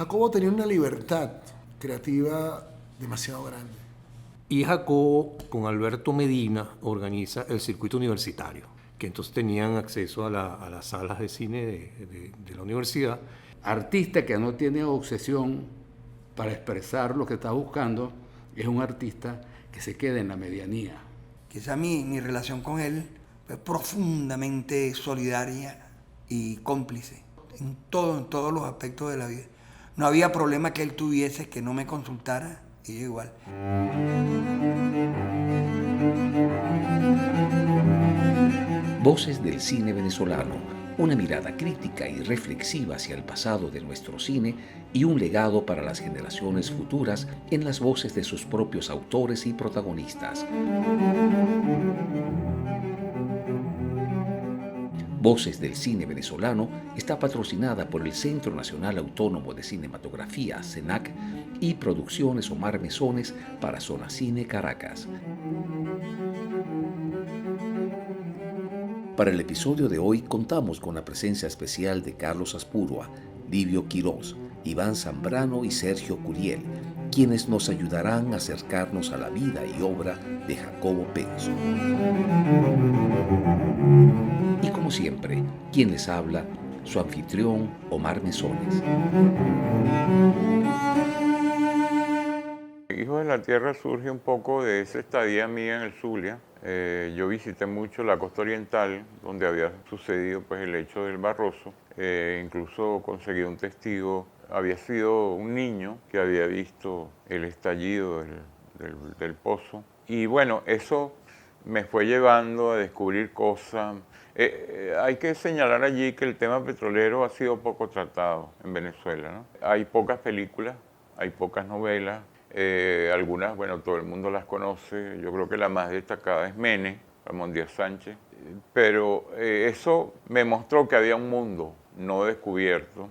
Jacobo tenía una libertad creativa demasiado grande. Y Jacobo, con Alberto Medina, organiza el circuito universitario, que entonces tenían acceso a las salas de cine de la universidad. Artista que no tiene obsesión para expresar lo que está buscando es un artista que se queda en la medianía. Quizá mi relación con él fue profundamente solidaria y cómplice en todos los aspectos de la vida. No había problema que él tuviese que no me consultara y yo igual. Voces del cine venezolano, una mirada crítica y reflexiva hacia el pasado de nuestro cine y un legado para las generaciones futuras en las voces de sus propios autores y protagonistas. Voces del cine venezolano está patrocinada por el Centro Nacional Autónomo de Cinematografía, CENAC, y Producciones Omar Mesones para Zona Cine Caracas. Para el episodio de hoy contamos con la presencia especial de Carlos Aspurua, Livio Quirós, Iván Zambrano y Sergio Curiel, quienes nos ayudarán a acercarnos a la vida y obra de Jacobo Penso. Y como siempre, quien les habla, su anfitrión Omar Mesones. Hijos de la Tierra surge un poco de esa estadía mía en el Zulia. Yo visité mucho la costa oriental, donde había sucedido pues, el hecho del Barroso. Incluso conseguí un testigo. Había sido un niño que había visto el estallido del pozo. Y bueno, eso me fue llevando a descubrir cosas. Hay que señalar allí que el tema petrolero ha sido poco tratado en Venezuela, ¿no? Hay pocas películas, hay pocas novelas. Algunas, bueno, todo el mundo las conoce. Yo creo que la más destacada es Mene, Ramón Díaz Sánchez. Pero eso me mostró que había un mundo no descubierto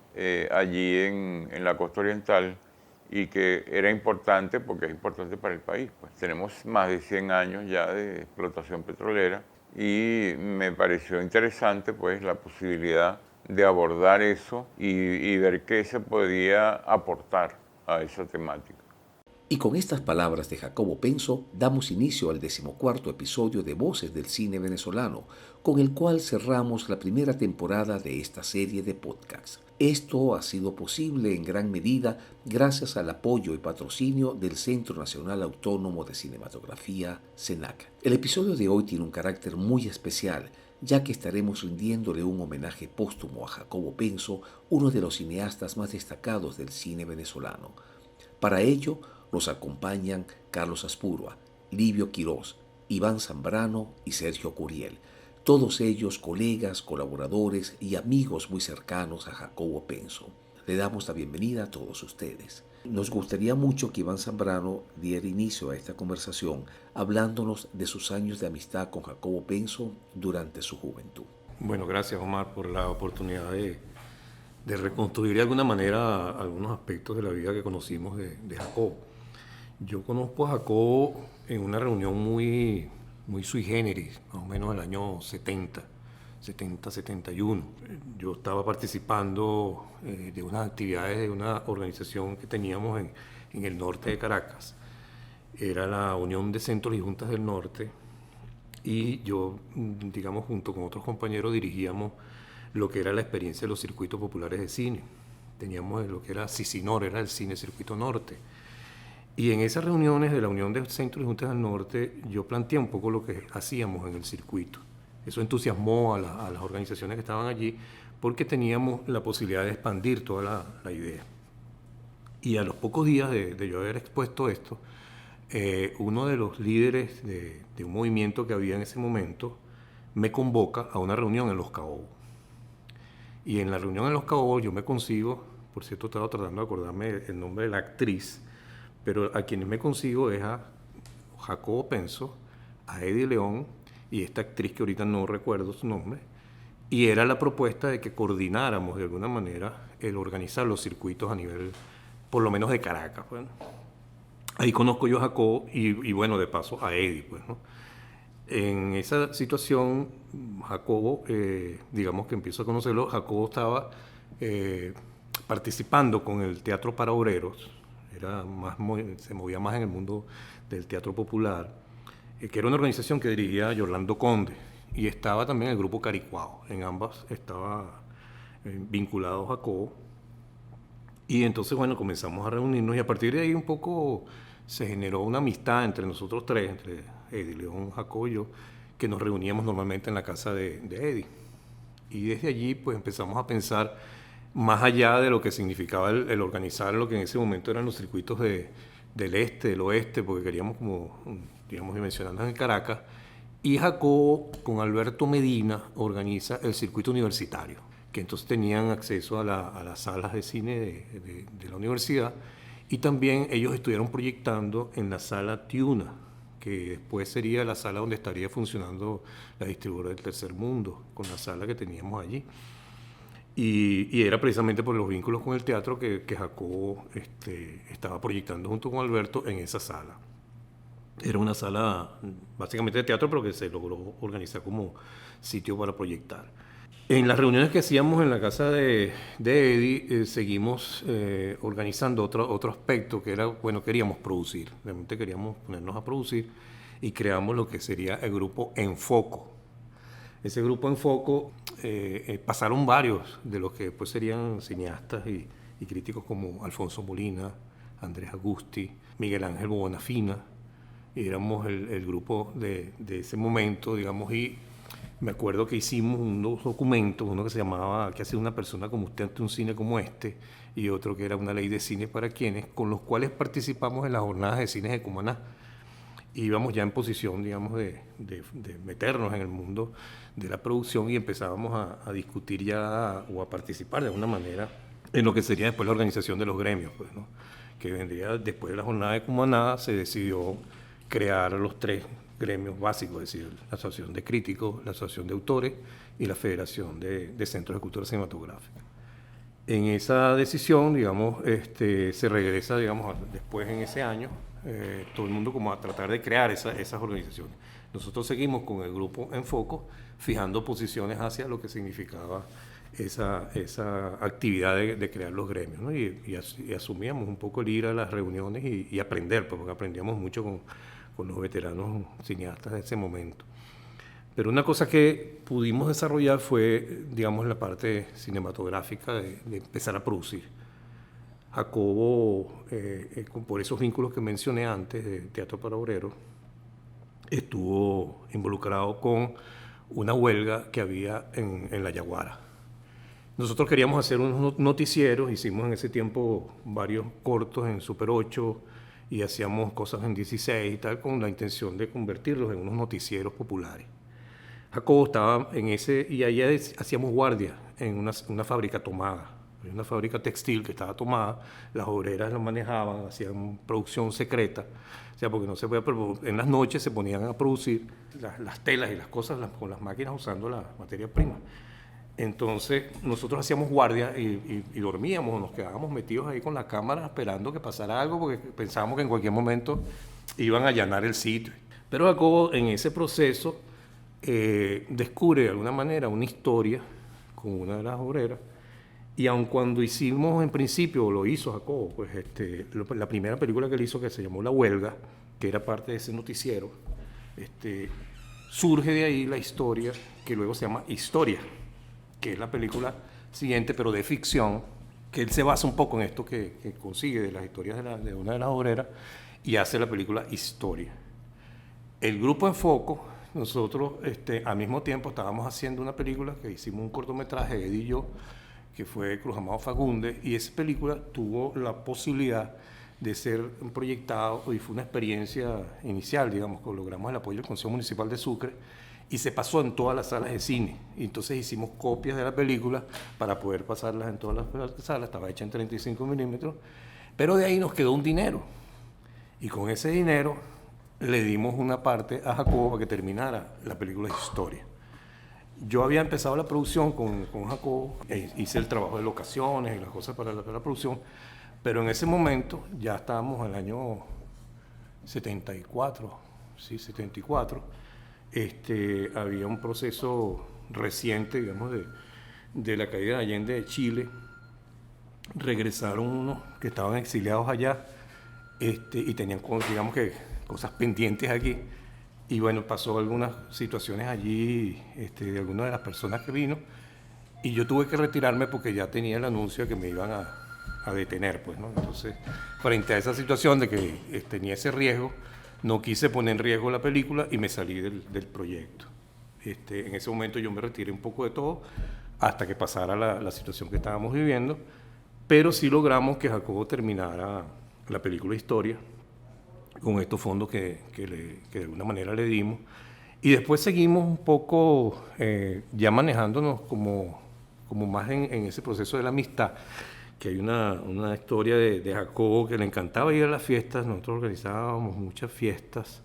allí en la costa oriental y que era importante porque es importante para el país. Pues tenemos más de 100 años ya de explotación petrolera y me pareció interesante pues la posibilidad de abordar eso y ver qué se podía aportar a esa temática. Y con estas palabras de Jacobo Penso damos inicio al 14º episodio de Voces del Cine Venezolano, con el cual cerramos la primera temporada de esta serie de podcasts. Esto ha sido posible en gran medida gracias al apoyo y patrocinio del Centro Nacional Autónomo de Cinematografía, CENAC. El episodio de hoy tiene un carácter muy especial, ya que estaremos rindiéndole un homenaje póstumo a Jacobo Penso, uno de los cineastas más destacados del cine venezolano. Para ello, nos acompañan Carlos Aspurua, Livio Quirós, Iván Zambrano y Sergio Curiel, todos ellos colegas, colaboradores y amigos muy cercanos a Jacobo Penso. Le damos la bienvenida a todos ustedes. Nos gustaría mucho que Iván Zambrano diera inicio a esta conversación hablándonos de sus años de amistad con Jacobo Penso durante su juventud. Bueno, gracias Omar por la oportunidad de reconstruir de alguna manera algunos aspectos de la vida que conocimos de Jacobo. Yo conozco a Jacobo en una reunión muy sui generis, más o menos el año 71. Yo estaba participando de unas actividades de una organización que teníamos en el norte de Caracas. Era la Unión de Centros y Juntas del Norte y yo, digamos, junto con otros compañeros dirigíamos lo que era la experiencia de los circuitos populares de cine. Teníamos lo que era CICINOR, era el Cine Circuito Norte. Y en esas reuniones de la Unión de Centros y Juntas del Norte, yo planteé un poco lo que hacíamos en el circuito. Eso entusiasmó a las organizaciones que estaban allí porque teníamos la posibilidad de expandir toda la idea. Y a los pocos días de yo haber expuesto esto, uno de los líderes de un movimiento que había en ese momento me convoca a una reunión en Los Caobos. Y en la reunión en Los Caobos yo me consigo, por cierto estaba tratando de acordarme el nombre de la actriz, pero a quienes me consigo es a Jacobo Penso, a Eddie León y esta actriz que ahorita no recuerdo su nombre, y era la propuesta de que coordináramos de alguna manera el organizar los circuitos a nivel, por lo menos de Caracas. Bueno. Ahí conozco yo a Jacobo y bueno, de paso a Eddie, pues, ¿no? En esa situación, Jacobo, digamos que empiezo a conocerlo, Jacobo estaba participando con el Teatro para Obreros, se movía más en el mundo del teatro popular, que era una organización que dirigía Yorlando Conde, y estaba también el grupo Caricuao. En ambas estaba vinculado Jacobo. Y entonces, bueno, comenzamos a reunirnos y a partir de ahí un poco se generó una amistad entre nosotros tres, entre Eddie, León, Jacobo y yo, que nos reuníamos normalmente en la casa de Eddie. Y desde allí pues empezamos a pensar más allá de lo que significaba el organizar lo que en ese momento eran los circuitos del este, del oeste, porque queríamos como, digamos, dimensionarnos en Caracas. Y Jacobo con Alberto Medina organiza el circuito universitario, que entonces tenían acceso a las salas de cine de la universidad, y también ellos estuvieron proyectando en la sala Tiuna, que después sería la sala donde estaría funcionando la distribuidora del Tercer Mundo, con la sala que teníamos allí. Y era precisamente por los vínculos con el teatro que Jacobo estaba proyectando junto con Alberto en esa sala. Era una sala básicamente de teatro, pero que se logró organizar como sitio para proyectar. En las reuniones que hacíamos en la casa de Eddie, seguimos organizando otro aspecto que era, bueno, queríamos producir, realmente queríamos ponernos a producir y creamos lo que sería el grupo Enfoco. Ese grupo Enfoco pasaron varios de los que después serían cineastas y críticos como Alfonso Molina, Andrés Agusti, Miguel Ángel Bonafina. Éramos el grupo de ese momento, digamos, y me acuerdo que hicimos unos documentos, uno que se llamaba ¿Qué hace una persona como usted ante un cine como este? Y otro que era una ley de cine para quienes, con los cuales participamos en las jornadas de cines de Cumaná. Íbamos ya en posición, digamos, de meternos en el mundo de la producción y empezábamos a discutir ya o a participar de alguna manera en lo que sería después la organización de los gremios, pues, ¿no? Que vendría después de la jornada de Cumaná, se decidió crear los tres gremios básicos, es decir, la Asociación de Críticos, la Asociación de Autores y la Federación de Centros de Cultura Cinematográfica. En esa decisión, digamos, se regresa, digamos, después en ese año, todo el mundo como a tratar de crear esas organizaciones. Nosotros seguimos con el grupo Enfoco, fijando posiciones hacia lo que significaba esa actividad de crear los gremios, ¿no? Y asumíamos un poco el ir a las reuniones y aprender, porque aprendíamos mucho con los veteranos cineastas de ese momento. Pero una cosa que pudimos desarrollar fue, digamos, la parte cinematográfica de empezar a producir. Jacobo, por esos vínculos que mencioné antes de Teatro para Obreros, estuvo involucrado con una huelga que había en La Yaguara. Nosotros queríamos hacer unos noticieros, hicimos en ese tiempo varios cortos en Super 8 y hacíamos cosas en 16 y tal, con la intención de convertirlos en unos noticieros populares. Jacobo estaba en ese, y allá hacíamos guardia en una fábrica tomada, una fábrica textil que estaba tomada, las obreras la manejaban, hacían producción secreta, o sea, porque no se podía, pero en las noches se ponían a producir las telas y las cosas con las máquinas usando la materia prima. Entonces nosotros hacíamos guardia y dormíamos, nos quedábamos metidos ahí con la cámara esperando que pasara algo porque pensábamos que en cualquier momento iban a allanar el sitio. Pero Jacobo en ese proceso descubre de alguna manera una historia con una de las obreras y aun cuando hicimos en principio, lo hizo Jacobo, pues la primera película que él hizo que se llamó La Huelga, que era parte de ese noticiero, surge de ahí la historia que luego se llama Historia, que es la película siguiente, pero de ficción, que él se basa un poco en esto que consigue de las historias de una de las obreras y hace la película Historia. El grupo Enfoco, nosotros al mismo tiempo estábamos haciendo una película que hicimos un cortometraje, Eddie y yo, que fue Cruz Amado Fagundes, y esa película tuvo la posibilidad de ser proyectada y fue una experiencia inicial, digamos, que logramos el apoyo del Consejo Municipal de Sucre, y se pasó en todas las salas de cine. Y entonces hicimos copias de la película para poder pasarlas en todas las salas. Estaba hecha en 35 milímetros. Pero de ahí nos quedó un dinero. Y con ese dinero le dimos una parte a Jacobo para que terminara la película Historia. Yo había empezado la producción con Jacobo. Hice el trabajo de locaciones y las cosas para la producción. Pero en ese momento, ya estábamos en el año 74, sí, 74. Había un proceso reciente, digamos, de la caída de Allende de Chile, regresaron unos que estaban exiliados allá y tenían, digamos que, cosas pendientes aquí. Y bueno, pasó algunas situaciones allí de algunas de las personas que vino y yo tuve que retirarme porque ya tenía el anuncio de que me iban a detener, pues, ¿no? Entonces, frente a esa situación de que tenía ese riesgo, no quise poner en riesgo la película y me salí del proyecto. En ese momento yo me retiré un poco de todo hasta que pasara la situación que estábamos viviendo, pero sí logramos que Jacobo terminara la película Historia con estos fondos que de alguna manera le dimos. Y después seguimos un poco ya manejándonos como más en ese proceso de la amistad, que hay una historia de Jacobo que le encantaba ir a las fiestas. Nosotros organizábamos muchas fiestas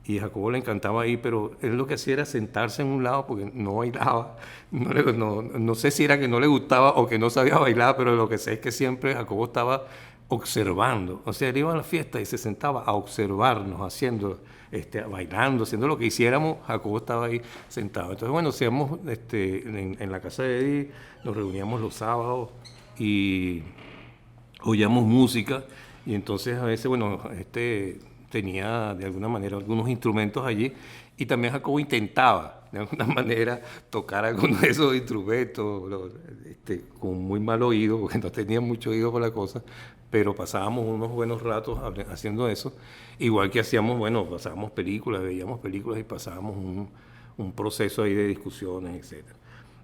y a Jacobo le encantaba ir, pero él lo que hacía era sentarse en un lado porque no bailaba. No sé si era que no le gustaba o que no sabía bailar, pero lo que sé es que siempre Jacobo estaba observando. O sea, él iba a la fiesta y se sentaba a observarnos, haciendo, bailando, haciendo lo que hiciéramos. Jacobo estaba ahí sentado. Entonces, bueno, hacíamos en la casa de Eddie, nos reuníamos los sábados y oíamos música. Y entonces a veces, bueno, tenía de alguna manera algunos instrumentos allí y también Jacobo intentaba de alguna manera tocar algunos de esos instrumentos con muy mal oído, porque no tenía mucho oído por la cosa, pero pasábamos unos buenos ratos haciendo eso, igual que hacíamos, bueno, pasábamos películas, veíamos películas y pasábamos un proceso ahí de discusiones, etc.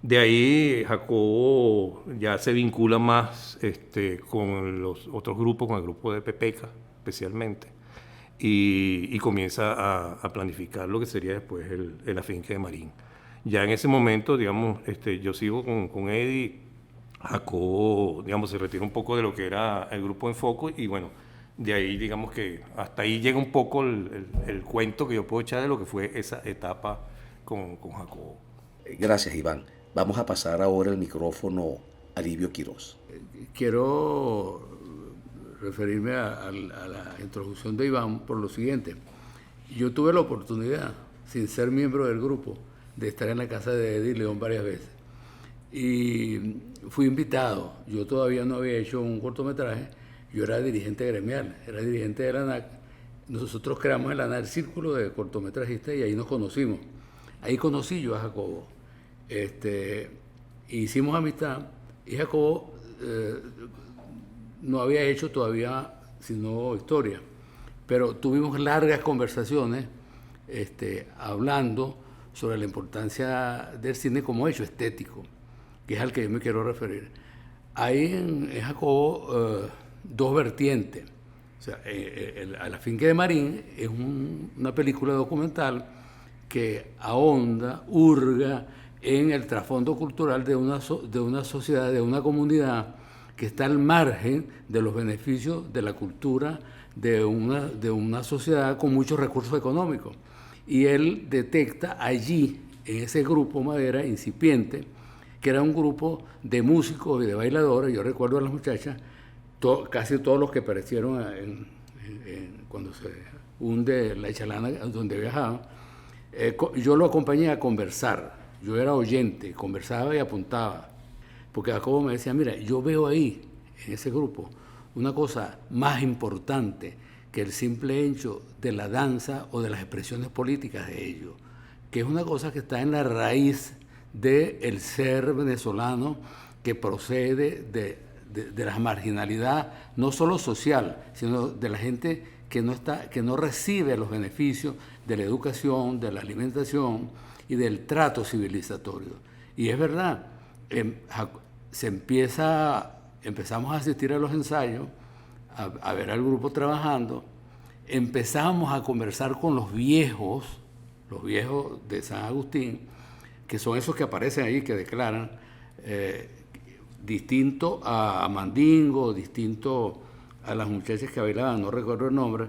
De ahí Jacobo ya se vincula más con los otros grupos, con el grupo de Pepeca especialmente, y comienza a planificar lo que sería después el afinque de Marín. Ya en ese momento, digamos, yo sigo con Eddie. Jacobo, digamos, se retira un poco de lo que era el grupo Enfoco y bueno, de ahí, digamos que hasta ahí llega un poco el cuento que yo puedo echar de lo que fue esa etapa con Jacobo. Gracias, Iván. Vamos a pasar ahora el micrófono a Livio Quirós. Quiero referirme a la introducción de Iván por lo siguiente. Yo tuve la oportunidad, sin ser miembro del grupo, de estar en la casa de Eddie León varias veces. Y fui invitado. Yo todavía no había hecho un cortometraje. Yo era dirigente gremial, era dirigente de la ANAC. Nosotros creamos el ANAC, el Círculo de Cortometrajistas, y ahí nos conocimos. Ahí conocí yo a Jacobo. Hicimos amistad y Jacobo no había hecho todavía sino Historia. Pero tuvimos largas conversaciones hablando sobre la importancia del cine como hecho estético, que es al que yo me quiero referir. Hay en Jacobo dos vertientes. O sea, La finca de Marín es una película documental que ahonda, hurga en el trasfondo cultural de una sociedad, de una comunidad que está al margen de los beneficios de la cultura de una sociedad con muchos recursos económicos. Y él detecta allí, en ese grupo Madera incipiente, que era un grupo de músicos y de bailadores. Yo recuerdo a las muchachas, casi todos los que perecieron cuando se hunde la Chalana, donde viajaba. Yo lo acompañé a conversar. Yo era oyente, conversaba y apuntaba. Porque Jacobo me decía, mira, yo veo ahí, en ese grupo, una cosa más importante que el simple hecho de la danza o de las expresiones políticas de ellos, que es una cosa que está en la raíz del ser venezolano, que procede de la marginalidad, no solo social, sino de la gente que no recibe los beneficios de la educación, de la alimentación y del trato civilizatorio. Y es verdad, empezamos a asistir a los ensayos, a ver al grupo trabajando, empezamos a conversar con los viejos de San Agustín, que son esos que aparecen ahí, que declaran, distinto a Mandingo, distinto a las muchachas que bailaban, no recuerdo el nombre,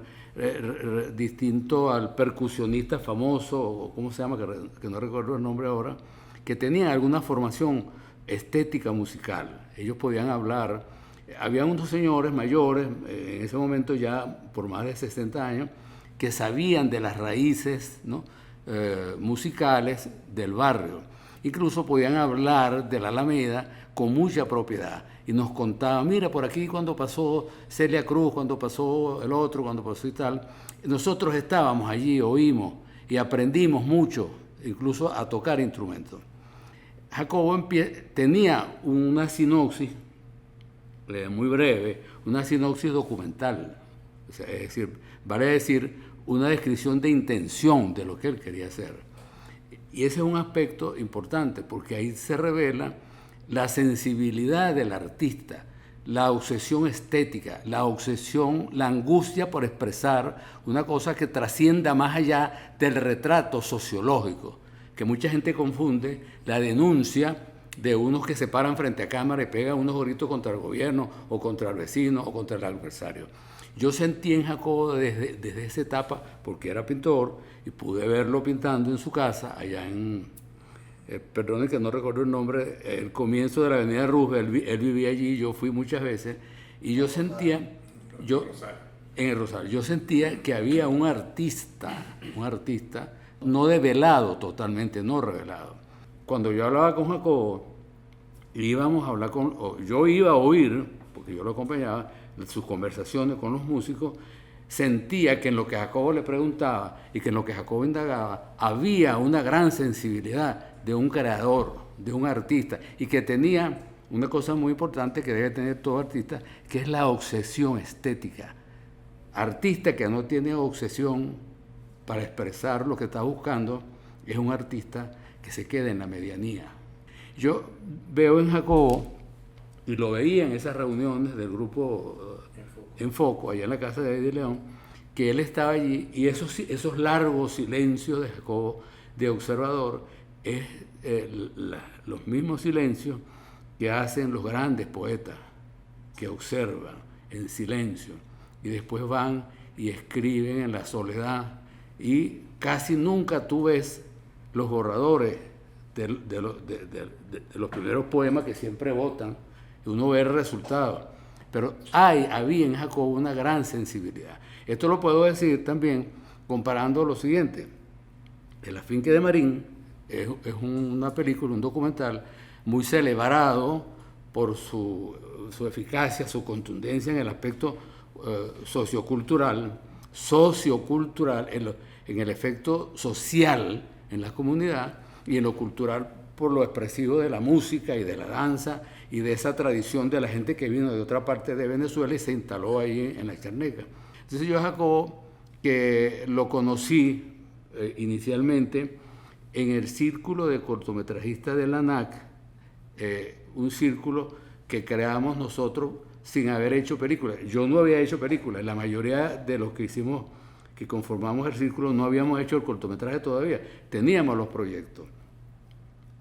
distinto al percusionista famoso, ¿cómo se llama? Que no recuerdo el nombre ahora, que tenían alguna formación estética musical. Ellos podían hablar. Había unos señores mayores, en ese momento ya por más de 60 años, que sabían de las raíces, ¿no?, musicales del barrio. Incluso podían hablar de la Alameda con mucha propiedad. Y nos contaban, mira, por aquí cuando pasó Celia Cruz, cuando pasó el otro, cuando pasó y tal. Nosotros estábamos allí, oímos y aprendimos mucho, incluso a tocar instrumentos. Jacobo tenía una sinopsis muy breve, una sinopsis documental. O sea, es decir, vale decir, una descripción de intención de lo que él quería hacer. Y ese es un aspecto importante, porque ahí se revela la sensibilidad del artista, la obsesión estética, la obsesión, la angustia por expresar una cosa que trascienda más allá del retrato sociológico, que mucha gente confunde la denuncia de unos que se paran frente a cámara y pegan unos gritos contra el gobierno o contra el vecino o contra el adversario. Yo sentí en Jacobo desde esa etapa, porque era pintor, y pude verlo pintando en su casa, allá en, perdone que no recuerdo el nombre, el comienzo de la avenida Roosevelt. Él vivía allí, yo fui muchas veces, y yo sentía, en el Rosario, yo sentía que había un artista no develado totalmente, no revelado. Cuando yo hablaba con Jacobo, íbamos a hablar yo iba a oír, porque yo lo acompañaba, sus conversaciones con los músicos, sentía que en lo que Jacobo le preguntaba y que en lo que Jacobo indagaba había una gran sensibilidad de un creador, de un artista, y que tenía una cosa muy importante que debe tener todo artista, que es la obsesión estética. Artista que no tiene obsesión para expresar lo que está buscando es un artista que se queda en la medianía. Yo veo en Jacobo, y lo veía en esas reuniones del grupo Enfoco, allá en la casa de Eddie León, que él estaba allí, y esos largos silencios de Jacobo, de observador, es los mismos silencios que hacen los grandes poetas, que observan en silencio, y después van y escriben en la soledad, y casi nunca tú ves los borradores de los primeros poemas que siempre votan, y uno ve el resultado. Pero había en Jacobo una gran sensibilidad. Esto lo puedo decir también comparando lo siguiente. El Afinque de Marín es una película, un documental muy celebrado por su eficacia, su contundencia en el aspecto sociocultural, en el efecto social en la comunidad, y en lo cultural por lo expresivo de la música y de la danza y de esa tradición de la gente que vino de otra parte de Venezuela y se instaló ahí en la Charneca. Entonces yo a Jacobo, que lo conocí inicialmente en el círculo de cortometrajistas de la ANAC, un círculo que creamos nosotros sin haber hecho películas. Yo no había hecho películas, la mayoría de los que hicimos, que conformamos el círculo, no habíamos hecho el cortometraje todavía, teníamos los proyectos.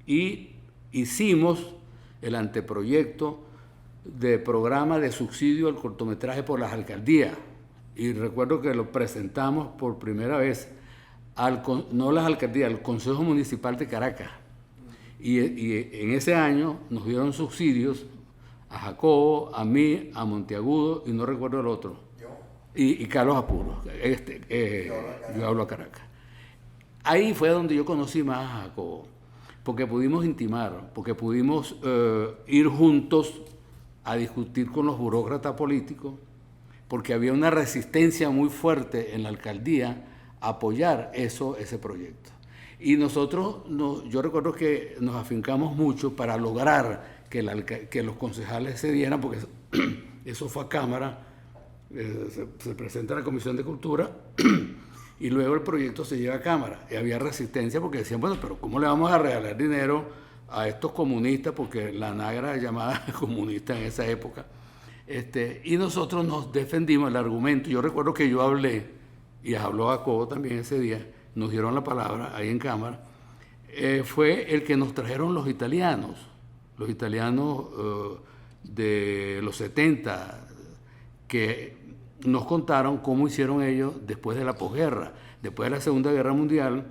Y hicimos el anteproyecto de programa de subsidio al cortometraje por las alcaldías. Y recuerdo que lo presentamos por primera vez, no las alcaldías, al Consejo Municipal de Caracas. Y en ese año nos dieron subsidios a Jacobo, a mí, a Monteagudo, y no recuerdo el otro. Y Carlos Apuro, yo hablo a Caracas. Ahí fue donde yo conocí más a Jacobo, porque pudimos intimar, porque pudimos ir juntos a discutir con los burócratas políticos, porque había una resistencia muy fuerte en la alcaldía a apoyar ese proyecto. Y nosotros, yo recuerdo que nos afincamos mucho para lograr que los concejales se dieran, porque eso fue a Cámara, se presenta a la Comisión de Cultura y luego el proyecto se lleva a Cámara. Y había resistencia porque decían, bueno, pero ¿cómo le vamos a regalar dinero a estos comunistas? Porque la ANAC era llamada comunista en esa época. Y nosotros nos defendimos el argumento. Yo recuerdo que yo hablé, y habló Jacobo también ese día, nos dieron la palabra ahí en Cámara, fue el que nos trajeron los italianos de los 70, que nos contaron cómo hicieron ellos después de la posguerra. Después de la Segunda Guerra Mundial,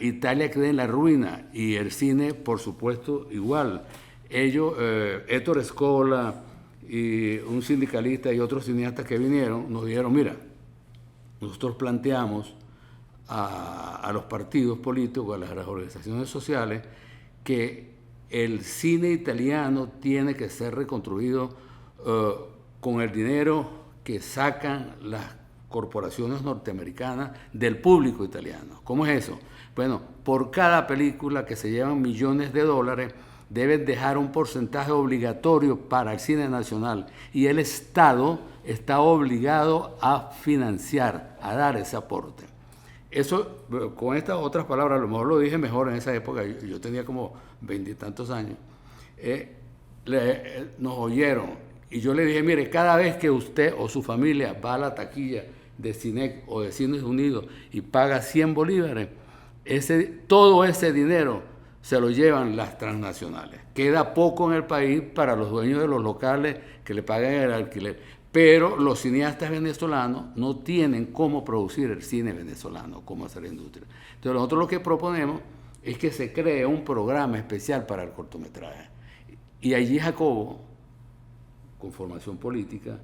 Italia queda en la ruina, y el cine, por supuesto, igual. Ellos, Ettore Scola, y un sindicalista y otros cineastas que vinieron, nos dijeron, mira, nosotros planteamos a los partidos políticos, a las organizaciones sociales, que el cine italiano tiene que ser reconstruido con el dinero que sacan las corporaciones norteamericanas del público italiano. ¿Cómo es eso? Bueno, por cada película que se llevan millones de dólares, deben dejar un porcentaje obligatorio para el cine nacional y el Estado está obligado a financiar, a dar ese aporte. Eso, con estas otras palabras, a lo mejor lo dije mejor en esa época, yo tenía como 20 y tantos años, nos oyeron y yo le dije, mire, cada vez que usted o su familia va a la taquilla de Cinec o de Cines Unidos y paga 100 bolívares, todo ese dinero se lo llevan las transnacionales. Queda poco en el país para los dueños de los locales que le pagan el alquiler, pero los cineastas venezolanos no tienen cómo producir el cine venezolano, cómo hacer la industria. Entonces nosotros lo que proponemos es que se cree un programa especial para el cortometraje. Y allí Jacobo, con formación política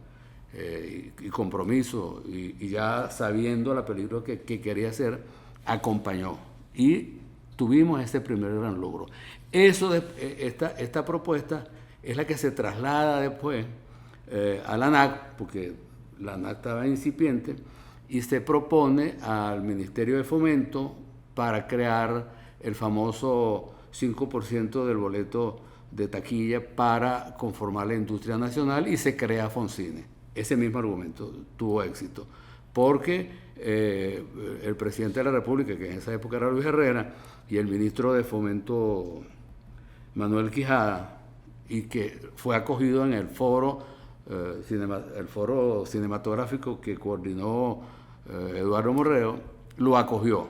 y compromiso, y ya sabiendo la película que quería hacer, acompañó. Y tuvimos ese primer gran logro. Esta propuesta es la que se traslada después a la ANAC, porque la ANAC estaba incipiente, y se propone al Ministerio de Fomento para crear el famoso 5% del boleto de taquilla para conformar la industria nacional, y se crea Foncine. Ese mismo argumento tuvo éxito, porque el presidente de la República, que en esa época era Luis Herrera, y el ministro de Fomento Manuel Quijada, y que fue acogido en el foro cinematográfico que coordinó Eduardo Morreo, lo acogió.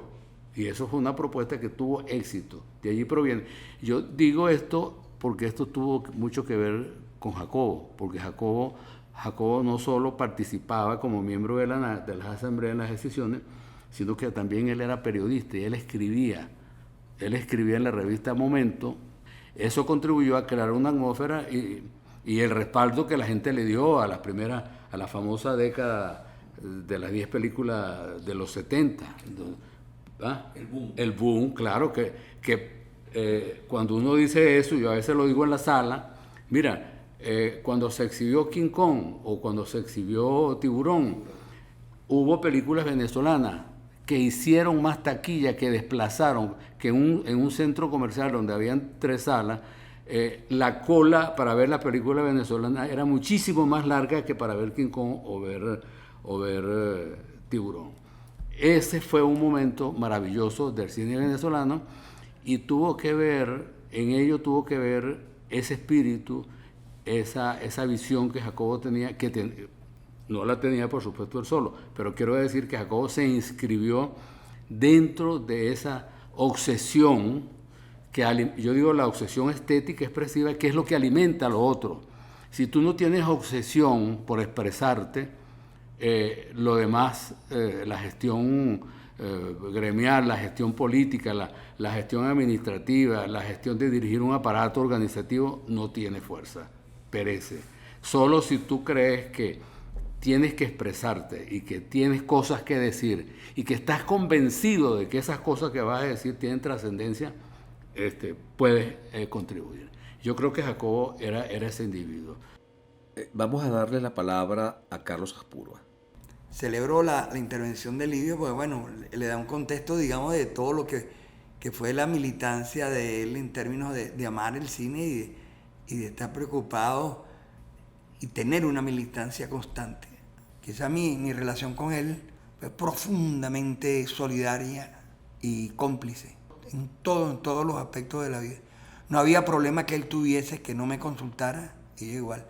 Y eso fue una propuesta que tuvo éxito. De allí proviene. Yo digo esto porque esto tuvo mucho que ver con Jacobo, porque Jacobo no solo participaba como miembro de las asambleas en las decisiones, sino que también él era periodista y él escribía en la revista Momento. Eso contribuyó a crear una atmósfera y el respaldo que la gente le dio a la famosa década de las 10 películas de los 70. ¿Ah? El boom, claro, que cuando uno dice eso, yo a veces lo digo en la sala, mira, cuando se exhibió King Kong o cuando se exhibió Tiburón, hubo películas venezolanas que hicieron más taquilla, que desplazaron, que en un centro comercial donde habían 3 salas, la cola para ver la película venezolana era muchísimo más larga que para ver King Kong o ver Tiburón. Ese fue un momento maravilloso del cine venezolano y en ello tuvo que ver ese espíritu, esa visión que Jacobo tenía, no la tenía por supuesto él solo, pero quiero decir que Jacobo se inscribió dentro de esa obsesión, yo digo la obsesión estética expresiva, que es lo que alimenta lo otro. Si tú no tienes obsesión por expresarte, lo demás, la gestión gremial, la gestión política, la gestión administrativa, la gestión de dirigir un aparato organizativo, no tiene fuerza, perece. Solo si tú crees que tienes que expresarte y que tienes cosas que decir y que estás convencido de que esas cosas que vas a decir tienen trascendencia, puedes contribuir. Yo creo que Jacobo era ese individuo. Vamos a darle la palabra a Carlos Aspurua. Celebro la intervención de Livio porque, bueno, le da un contexto, digamos, de todo lo que fue la militancia de él en términos de amar el cine y de estar preocupado y tener una militancia constante. Quizá mi relación con él fue profundamente solidaria y cómplice en todos los aspectos de la vida. No había problema que él tuviese que no me consultara, y yo igual.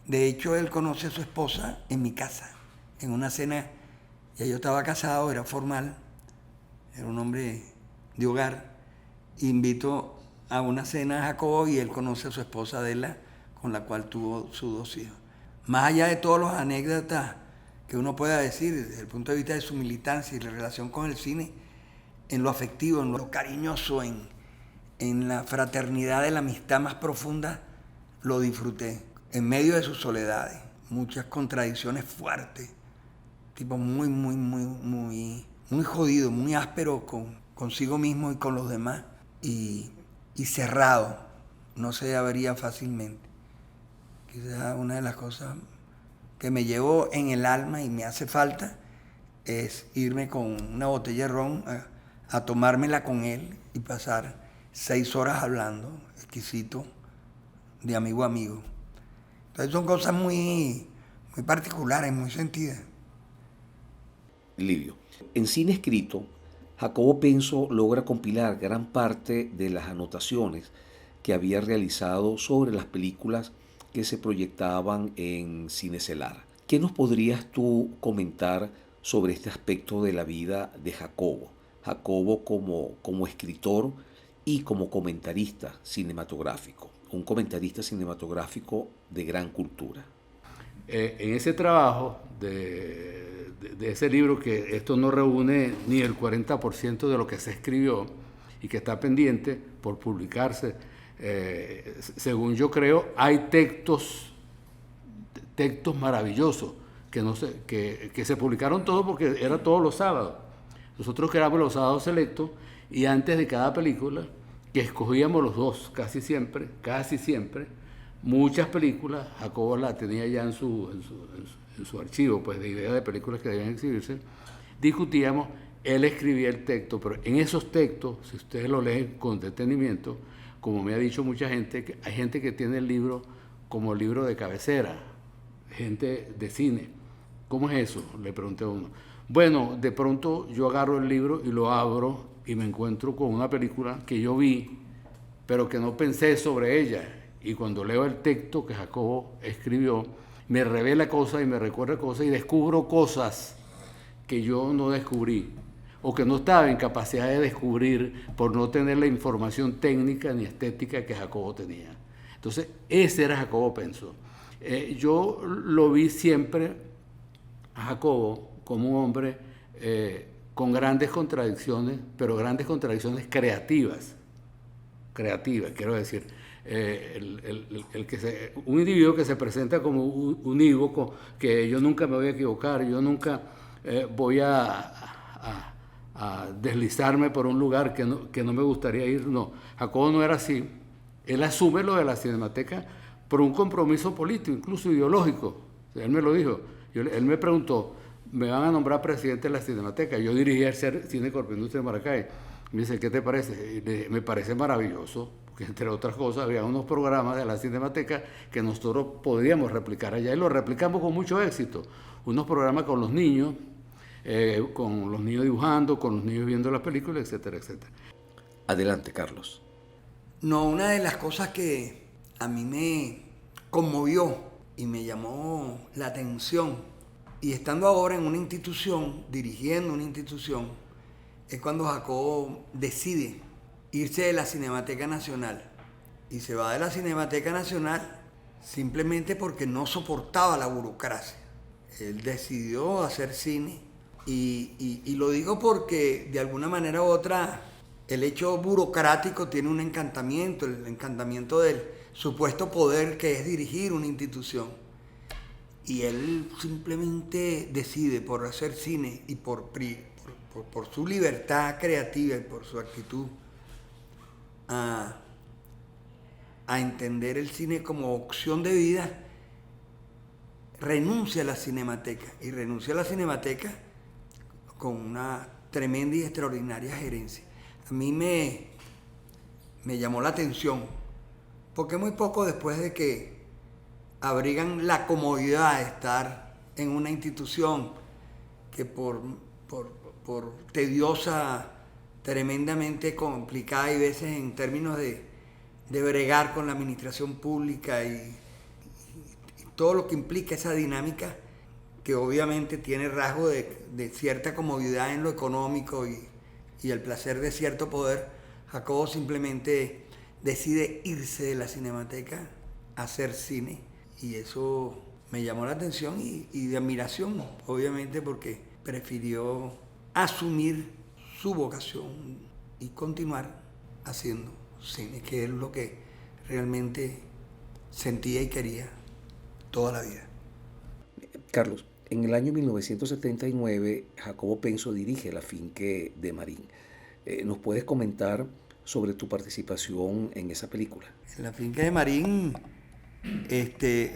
De hecho, él conoce a su esposa en mi casa, en una cena. Ya yo estaba casado, era formal, era un hombre de hogar. Invito a una cena a Jacobo y él conoce a su esposa Adela, con la cual tuvo sus 2 hijos. Más allá de todas las anécdotas que uno pueda decir desde el punto de vista de su militancia y la relación con el cine, en lo afectivo, en lo cariñoso, en la fraternidad de la amistad más profunda, lo disfruté. En medio de sus soledades, muchas contradicciones fuertes, tipo muy jodido, muy áspero consigo mismo y con los demás. Y y cerrado, no se abría fácilmente. Quizás una de las cosas que me llevo en el alma y me hace falta es irme con una botella de ron a tomármela con él y pasar 6 horas hablando, exquisito, de amigo a amigo. Entonces son cosas muy particulares, muy sentidas. Livio. En Cine Escrito, Jacobo Penso logra compilar gran parte de las anotaciones que había realizado sobre las películas que se proyectaban en Cinecelar. ¿Qué nos podrías tú comentar sobre este aspecto de la vida de Jacobo? Jacobo como escritor y como comentarista cinematográfico, un comentarista cinematográfico de gran cultura. En ese trabajo de ese libro, que esto no reúne ni el 40% de lo que se escribió y que está pendiente por publicarse, según yo creo, hay textos maravillosos que se publicaron todos porque era todos los sábados. Nosotros creamos los sábados selectos y antes de cada película, que escogíamos los dos casi siempre, muchas películas, Jacobo la tenía ya en su archivo, pues, de ideas de películas que debían exhibirse, discutíamos, él escribía el texto, pero en esos textos, si ustedes lo leen con detenimiento, como me ha dicho mucha gente, hay gente que tiene el libro como libro de cabecera, gente de cine. ¿Cómo es eso?, le pregunté a uno. Bueno, de pronto yo agarro el libro y lo abro y me encuentro con una película que yo vi, pero que no pensé sobre ella. Y cuando leo el texto que Jacobo escribió, me revela cosas y me recuerda cosas y descubro cosas que yo no descubrí o que no estaba en capacidad de descubrir por no tener la información técnica ni estética que Jacobo tenía. Entonces, ese era Jacobo Penso. Yo lo vi siempre a Jacobo como un hombre con grandes contradicciones, pero grandes contradicciones creativas, quiero decir. Un individuo que se presenta como unívoco, que yo nunca me voy a equivocar, yo nunca voy a deslizarme por un lugar que no me gustaría ir. No, Jacobo no era así. Él asume lo de la Cinemateca por un compromiso político, incluso ideológico. Él me lo dijo. Él me preguntó, me van a nombrar presidente de la Cinemateca. Yo dirigía el Cine Corpo Industria de Maracay. Me dice, ¿qué te parece? Y le dije, me parece maravilloso, porque entre otras cosas había unos programas de la Cinemateca que nosotros podíamos replicar allá y lo replicamos con mucho éxito. Unos programas con los niños dibujando, con los niños viendo las películas, etcétera, etcétera. Adelante, Carlos. No, una de las cosas que a mí me conmovió y me llamó la atención, y estando ahora en una institución, dirigiendo una institución, es cuando Jacobo decide irse de la Cinemateca Nacional. Y se va de la Cinemateca Nacional simplemente porque no soportaba la burocracia. Él decidió hacer cine y lo digo porque de alguna manera u otra el hecho burocrático tiene un encantamiento, el encantamiento del supuesto poder que es dirigir una institución. Y él simplemente decide por hacer cine y por su libertad creativa y por su actitud a entender el cine como opción de vida, renuncia a la Cinemateca. Y renuncia a la Cinemateca con una tremenda y extraordinaria gerencia. A mí me llamó la atención, porque muy poco después de que abrigan la comodidad de estar en una institución que por tediosa, tremendamente complicada y veces en términos de bregar con la administración pública y todo lo que implica esa dinámica, que obviamente tiene rasgo de cierta comodidad en lo económico y el placer de cierto poder, Jacobo simplemente decide irse de la Cinemateca a hacer cine. Y eso me llamó la atención y de admiración, obviamente, porque prefirió asumir su vocación y continuar haciendo cine, que es lo que realmente sentía y quería toda la vida. Carlos, en el año 1979, Jacobo Penso dirige La Finque de Marín. ¿Nos puedes comentar sobre tu participación en esa película. En la finca de Marín,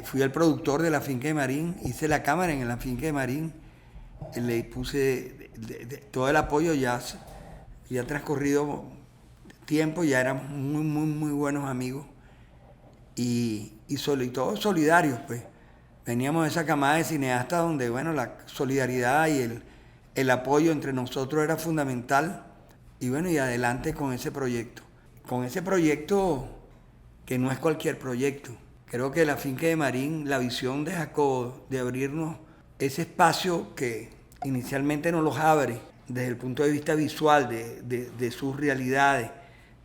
fui el productor de la finca de Marín, hice la cámara en la finca de Marín, le puse todo el apoyo, ya ha transcurrido tiempo, ya éramos muy buenos amigos y todos solidarios, pues. Veníamos de esa camada de cineastas donde, bueno, la solidaridad y el apoyo entre nosotros era fundamental. Y bueno, y adelante con ese proyecto. Con ese proyecto que no es cualquier proyecto. Creo que la finca de Marín, la visión de Jacobo de abrirnos ese espacio que inicialmente nos los abre desde el punto de vista visual de sus realidades.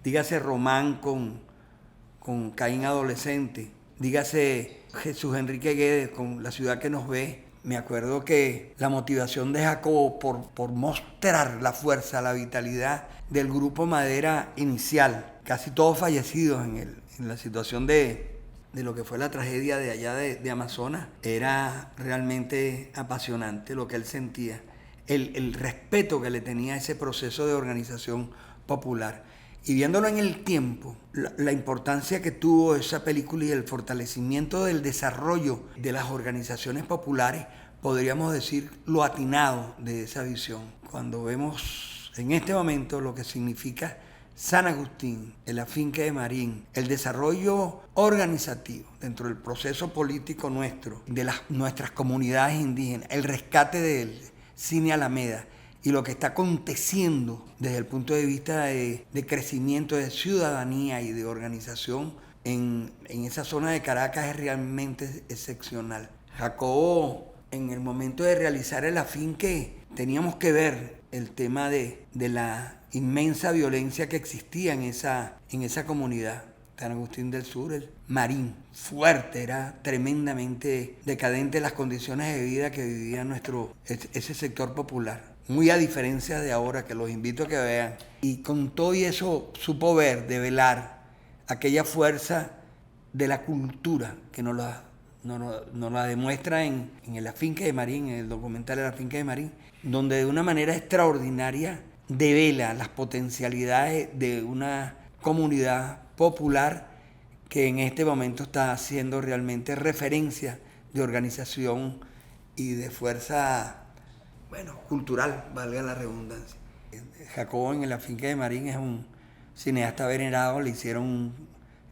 Dígase Román con Caín adolescente. Dígase Jesús Enrique Guedes con La ciudad que nos ve. Me acuerdo que la motivación de Jacobo por mostrar la fuerza, la vitalidad del grupo Madera inicial, casi todos fallecidos en la situación de lo que fue la tragedia de allá de Amazonas, era realmente apasionante lo que él sentía, el respeto que le tenía a ese proceso de organización popular. Y viéndolo en el tiempo, la importancia que tuvo esa película y el fortalecimiento del desarrollo de las organizaciones populares, podríamos decir lo atinado de esa visión. Cuando vemos en este momento lo que significa San Agustín, en la finca de Marín, el desarrollo organizativo dentro del proceso político nuestro, de nuestras comunidades indígenas, el rescate del Cine Alameda, y lo que está aconteciendo desde el punto de vista de crecimiento, de ciudadanía y de organización en esa zona de Caracas es realmente excepcional. Jacobo, en el momento de realizar el afinque, teníamos que ver el tema de la inmensa violencia que existía en esa comunidad. San Agustín del Sur, el Marín, fuerte, era tremendamente decadente las condiciones de vida que vivía ese sector popular. Muy a diferencia de ahora, que los invito a que vean. Y con todo y eso supo develar aquella fuerza de la cultura que nos la demuestra en la finca de Marín, en el documental de la finca de Marín, donde de una manera extraordinaria devela las potencialidades de una comunidad popular que en este momento está haciendo realmente referencia de organización y de fuerza, cultural, valga la redundancia. Jacobo en la finca de Marín es un cineasta venerado, le hicieron un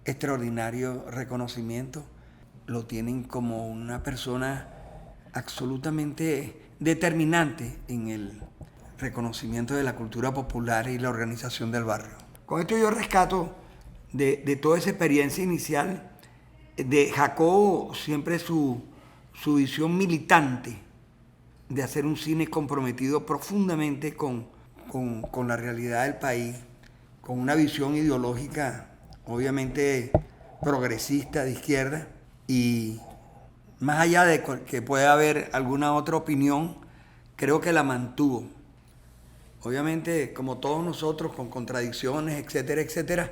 extraordinario reconocimiento, lo tienen como una persona absolutamente determinante en el reconocimiento de la cultura popular y la organización del barrio. Con esto yo rescato de toda esa experiencia inicial de Jacobo siempre su visión militante de hacer un cine comprometido profundamente con la realidad del país, con una visión ideológica obviamente progresista, de izquierda, y más allá de que pueda haber alguna otra opinión, creo que la mantuvo. Obviamente, como todos nosotros, con contradicciones, etcétera, etcétera,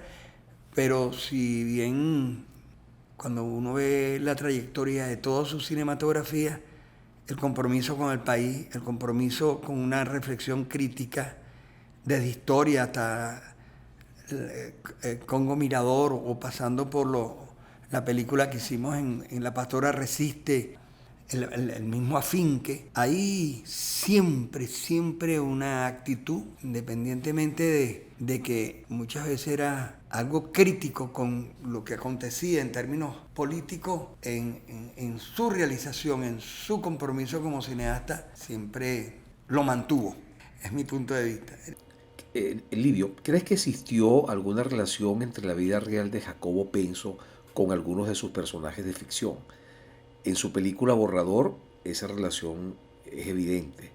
pero si bien cuando uno ve la trayectoria de toda su cinematografía, el compromiso con el país, el compromiso con una reflexión crítica desde historia hasta Congo Mirador o pasando por la película que hicimos en La Pastora Resiste, el mismo afinque, hay siempre una actitud, independientemente de que muchas veces era algo crítico con lo que acontecía en términos políticos, en su realización, en su compromiso como cineasta, siempre lo mantuvo, es mi punto de vista. Livio, ¿crees que existió alguna relación entre la vida real de Jacobo Penso con algunos de sus personajes de ficción? En su película Borrador, esa relación es evidente,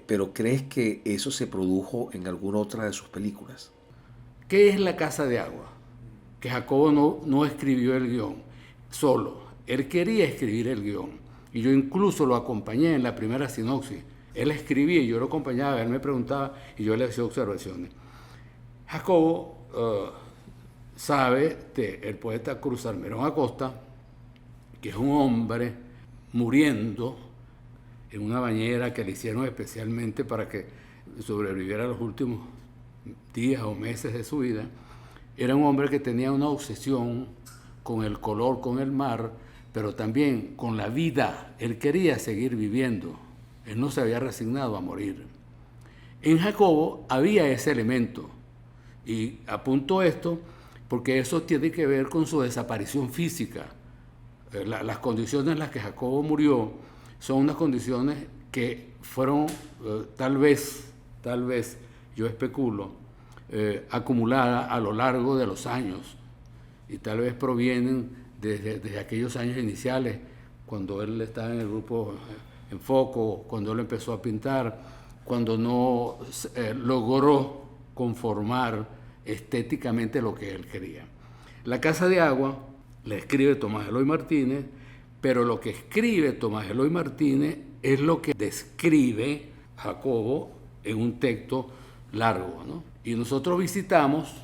pero ¿crees que eso se produjo en alguna otra de sus películas? ¿Qué es La Casa de Agua? Que Jacobo no escribió el guión solo. Él quería escribir el guión. Y yo incluso lo acompañé en la primera sinopsis. Él escribía y yo lo acompañaba, él me preguntaba y yo le hacía observaciones. Jacobo sabe el poeta Cruz Salmerón Acosta, que es un hombre muriendo en una bañera que le hicieron especialmente para que sobreviviera los últimos días o meses de su vida, era un hombre que tenía una obsesión con el color, con el mar, pero también con la vida. Él quería seguir viviendo. Él no se había resignado a morir. En Jacobo había ese elemento. Y apunto esto porque eso tiene que ver con su desaparición física. Las condiciones en las que Jacobo murió son unas condiciones que fueron tal vez, yo especulo, acumuladas a lo largo de los años y tal vez provienen desde aquellos años iniciales, cuando él estaba en el grupo En Foco, cuando él empezó a pintar, cuando no logró conformar estéticamente lo que él quería. La Casa de Agua la escribe Tomás Eloy Martínez, pero lo que escribe Tomás Eloy Martínez es lo que describe Jacobo en un texto largo, ¿no? Y nosotros visitamos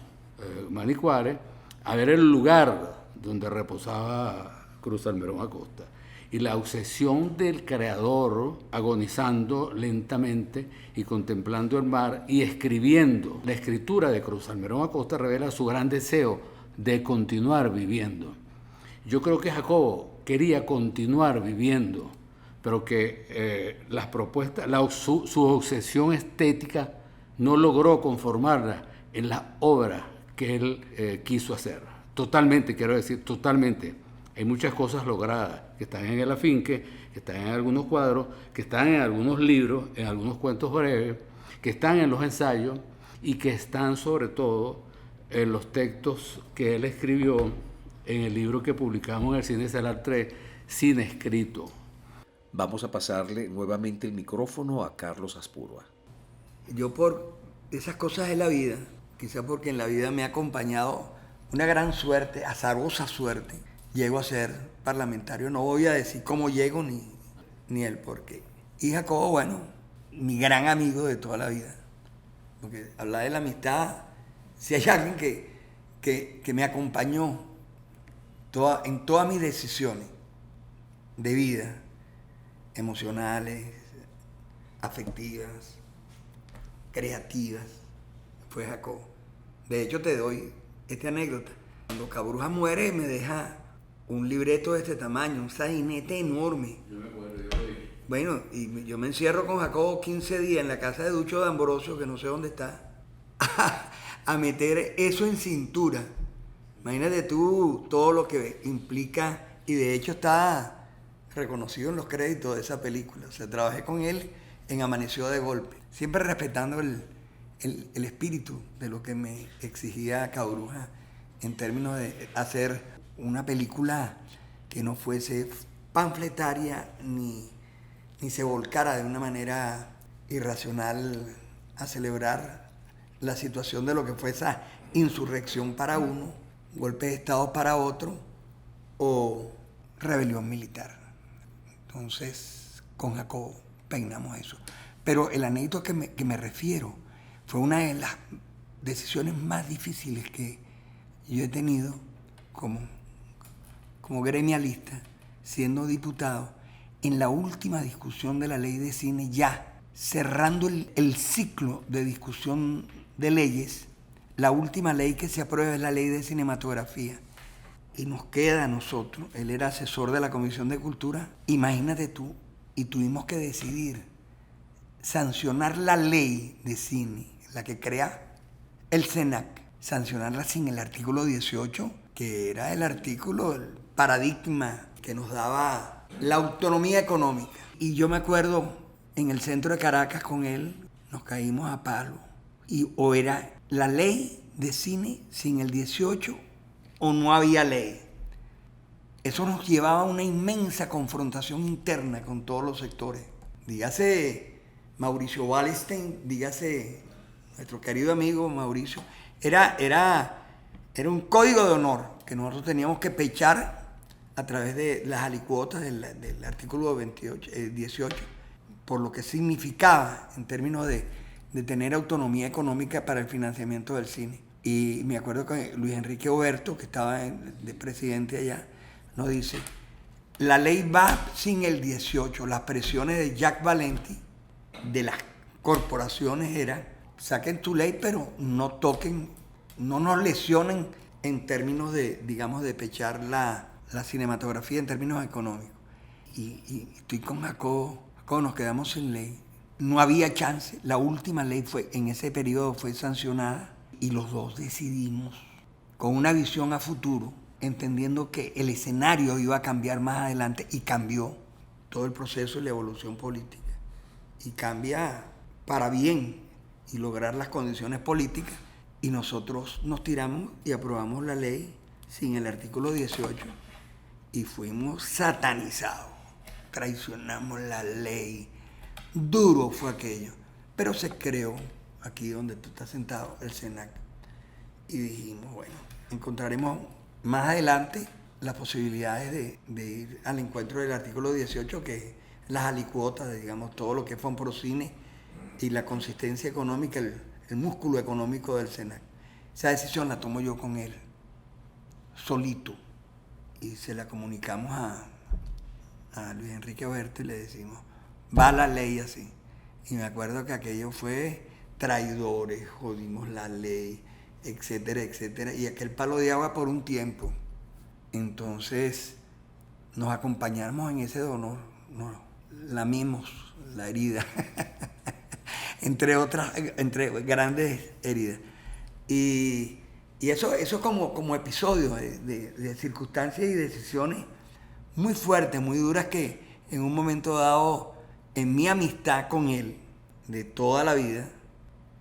Manicuare a ver el lugar donde reposaba Cruz Salmerón Acosta. Y la obsesión del creador agonizando lentamente y contemplando el mar y escribiendo. La escritura de Cruz Salmerón Acosta revela su gran deseo de continuar viviendo. Yo creo que Jacobo quería continuar viviendo, pero que las propuestas, su obsesión estética no logró conformarla en la obra que él quiso hacer. Totalmente, quiero decir, totalmente. Hay muchas cosas logradas que están en el afinque, que están en algunos cuadros, que están en algunos libros, en algunos cuentos breves, que están en los ensayos y que están sobre todo en los textos que él escribió en el libro que publicamos en el Cine Estelar 3, Cine Escrito. Vamos a pasarle nuevamente el micrófono a Carlos Aspurua. Yo por esas cosas de la vida, quizá porque en la vida me ha acompañado una gran suerte, azarosa suerte, llego a ser parlamentario. No voy a decir cómo llego ni el por qué. Y Jacobo, bueno, mi gran amigo de toda la vida. Porque hablar de la amistad, si hay alguien que me acompañó en todas mis decisiones de vida, emocionales, afectivas, creativas, fue Jacobo. De hecho, te doy esta anécdota. Cuando Cabruja muere, me deja un libreto de este tamaño, un sainete enorme. Yo me acuerdo, yo lo vi. Bueno, y yo me encierro con Jacobo 15 días en la casa de Ducho de Ambrosio, que no sé dónde está, a meter eso en cintura. Imagínate tú todo lo que implica, y de hecho está reconocido en los créditos de esa película. O sea, trabajé con él en Amaneció de Golpe, siempre respetando el espíritu de lo que me exigía Cabruja en términos de hacer una película que no fuese panfletaria ni se volcara de una manera irracional a celebrar la situación de lo que fue esa insurrección para uno, golpe de Estado para otro o rebelión militar. Entonces, con Jacobo peinamos eso. Pero el anécdota que me refiero fue una de las decisiones más difíciles que yo he tenido como gremialista, siendo diputado, en la última discusión de la ley de cine, ya cerrando el ciclo de discusión de leyes. La última ley que se aprueba es la ley de cinematografía. Y nos queda a nosotros, él era asesor de la Comisión de Cultura, imagínate tú, y tuvimos que decidir sancionar la ley de cine, la que crea el CENAC, sancionarla sin el artículo 18, que era el artículo, el paradigma que nos daba la autonomía económica. Y yo me acuerdo, en el centro de Caracas con él, nos caímos a palo. Y o era la ley de cine sin el 18 o no había ley. Eso nos llevaba a una inmensa confrontación interna con todos los sectores. Dígase Mauricio Wallenstein, dígase nuestro querido amigo Mauricio. Era un código de honor que nosotros teníamos que pechar a través de las alicuotas del artículo 18, por lo que significaba en términos de tener autonomía económica para el financiamiento del cine. Y me acuerdo que Luis Enrique Oberto, que estaba de presidente allá, nos dice, la ley va sin el 18. Las presiones de Jack Valenti, de las corporaciones, eran, saquen tu ley, pero no toquen no nos lesionen en términos de, digamos, de pechar la cinematografía en términos económicos. Y estoy con Jacobo, nos quedamos sin ley. No había chance, la última ley en ese periodo fue sancionada y los dos decidimos, con una visión a futuro, entendiendo que el escenario iba a cambiar más adelante, y cambió todo el proceso y la evolución política. Y cambia para bien y lograr las condiciones políticas, y nosotros nos tiramos y aprobamos la ley sin el artículo 18 y fuimos satanizados. Traicionamos la ley. Duro fue aquello. Pero se creó, aquí donde tú estás sentado, el SENAC. Y dijimos, bueno, encontraremos más adelante las posibilidades de ir al encuentro del artículo 18, que es las alicuotas de, digamos, todo lo que es Fonprocine y la consistencia económica, el músculo económico del SENAC. Esa decisión la tomo yo con él, solito, y se la comunicamos a Luis Enrique Oberto y le decimos, va la ley así. Y me acuerdo que aquello fue traidores, jodimos la ley, etcétera, etcétera, y aquel palo de agua por un tiempo. Entonces nos acompañamos en ese dolor, nos lamimos la herida, entre grandes heridas. Y eso como episodio de circunstancias y decisiones muy fuertes, muy duras, que en un momento dado, en mi amistad con él, de toda la vida,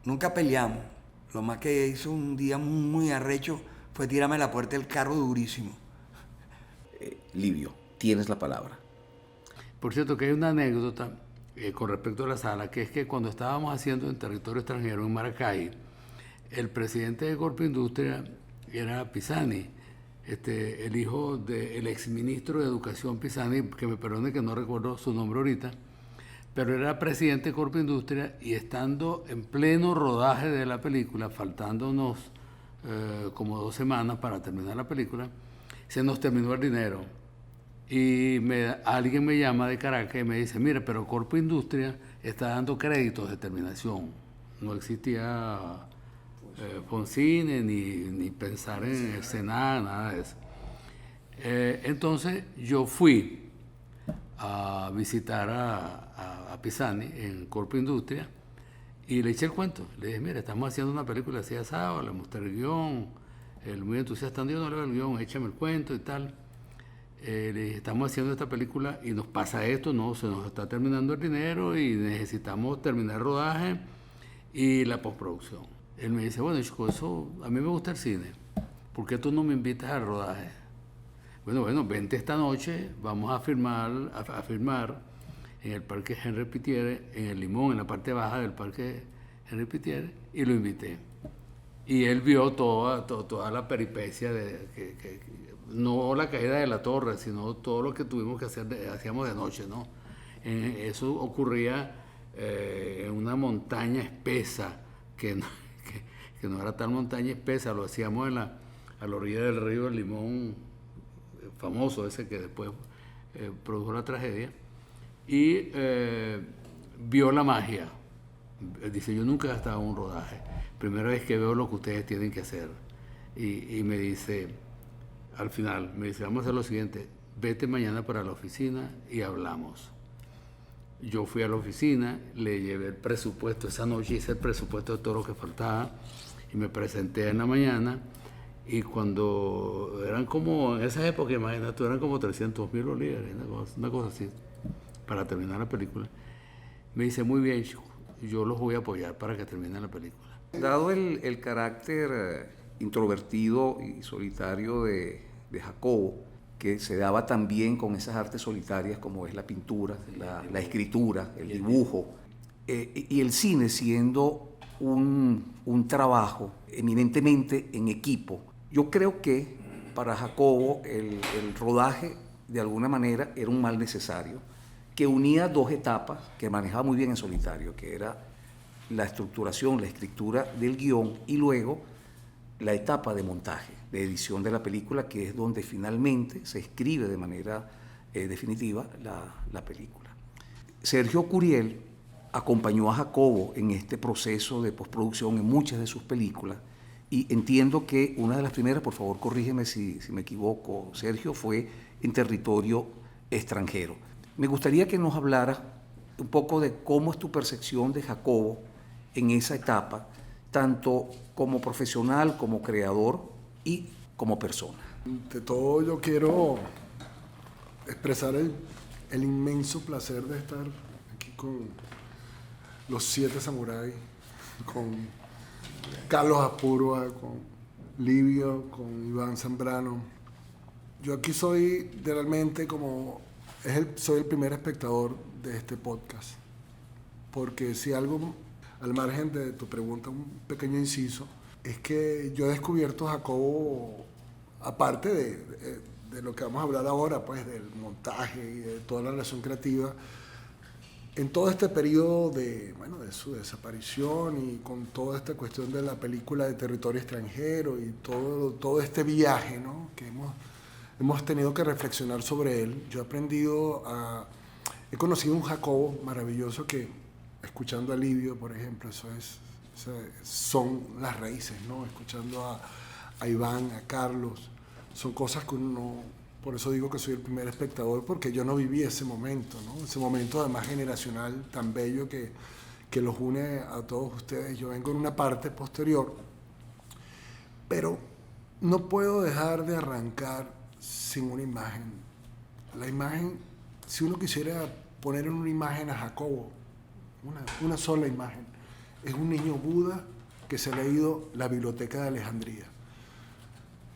nunca peleamos. Lo más que hizo un día muy arrecho fue tirarme a la puerta del carro durísimo. Livio, tienes la palabra. Por cierto, que hay una anécdota con respecto a la sala, que es que cuando estábamos haciendo en territorio extranjero, en Maracay, el presidente de Corpo Industria era Pisani, el hijo del exministro de Educación Pisani, que me perdone que no recuerdo su nombre ahorita, pero era presidente de Corpo Industria, y estando en pleno rodaje de la película, faltándonos como 2 semanas para terminar la película, se nos terminó el dinero. Y alguien me llama de Caracas y me dice, mira, pero Corpo Industria está dando créditos de terminación. No existía Foncine ni pensar en el Senado, nada de eso. Entonces yo fui a visitar a Pisani en Corpo Industria y le eché el cuento. Le dije, mira, estamos haciendo una película así asado, le mostré el guión, él muy entusiasta, yo no leo el guión, échame el cuento y tal. Le dije, estamos haciendo esta película y nos pasa esto, no, se nos está terminando el dinero y necesitamos terminar el rodaje y la postproducción. Él me dice, bueno, chico, eso, a mí me gusta el cine, ¿por qué tú no me invitas al rodaje? Bueno, vente esta noche, vamos a filmar en el Parque Henri Pittier, en el Limón, en la parte baja del Parque Henri Pittier, y lo invité. Y él vio toda la peripecia no la caída de la torre, sino todo lo que tuvimos que hacer, hacíamos de noche, ¿no? Eso ocurría en una montaña espesa, que no era tal montaña espesa, lo hacíamos a la orilla del río del Limón, famoso ese que después produjo la tragedia, y vio la magia. Dice, yo nunca he estado en un rodaje, primera vez que veo lo que ustedes tienen que hacer. Y me dice, al final, vamos a hacer lo siguiente, vete mañana para la oficina y hablamos. Yo fui a la oficina, le llevé el presupuesto, esa noche hice el presupuesto de todo lo que faltaba y me presenté en la mañana, y cuando eran como, en esa época, imagínate, eran como 300,000 bolívares, una cosa así, para terminar la película. Me dice, muy bien, chico, yo los voy a apoyar para que termine la película. Dado el carácter introvertido y solitario de Jacobo, que se daba también con esas artes solitarias como es la pintura, la escritura, el dibujo, y el cine siendo un trabajo eminentemente en equipo. Yo creo que para Jacobo el rodaje de alguna manera era un mal necesario, que unía 2 etapas que manejaba muy bien en solitario, que era la estructuración, la escritura del guión, y luego la etapa de montaje, de edición de la película, que es donde finalmente se escribe de manera definitiva la película. Sergio Curiel acompañó a Jacobo en este proceso de postproducción en muchas de sus películas, Y entiendo que una de las primeras, por favor corrígeme si me equivoco, Sergio, fue en territorio extranjero. Me gustaría que nos hablaras un poco de cómo es tu percepción de Jacobo en esa etapa, tanto como profesional, como creador y como persona. Ante todo, yo quiero expresar el inmenso placer de estar aquí con los 7 samuráis, con Carlos Apurua, con Livio, con Iván Zambrano. Yo aquí soy realmente soy el primer espectador de este podcast, porque si algo, al margen de tu pregunta, un pequeño inciso, es que yo he descubierto a Jacobo, aparte de lo que vamos a hablar ahora, pues del montaje y de toda la relación creativa, en todo este periodo de su desaparición y con toda esta cuestión de la película de territorio extranjero y todo este viaje, ¿no?, que hemos tenido que reflexionar sobre él, yo he conocido un Jacobo maravilloso que, escuchando a Livio, por ejemplo, son las raíces, ¿no? Escuchando a Iván, a Carlos, son cosas que uno... Por eso digo que soy el primer espectador, porque yo no viví ese momento, ¿no? Ese momento además generacional tan bello que los une a todos ustedes. Yo vengo en una parte posterior, pero no puedo dejar de arrancar sin una imagen. La imagen, si uno quisiera poner en una imagen a Jacobo, una sola imagen, es un niño Buda que se ha leído la Biblioteca de Alejandría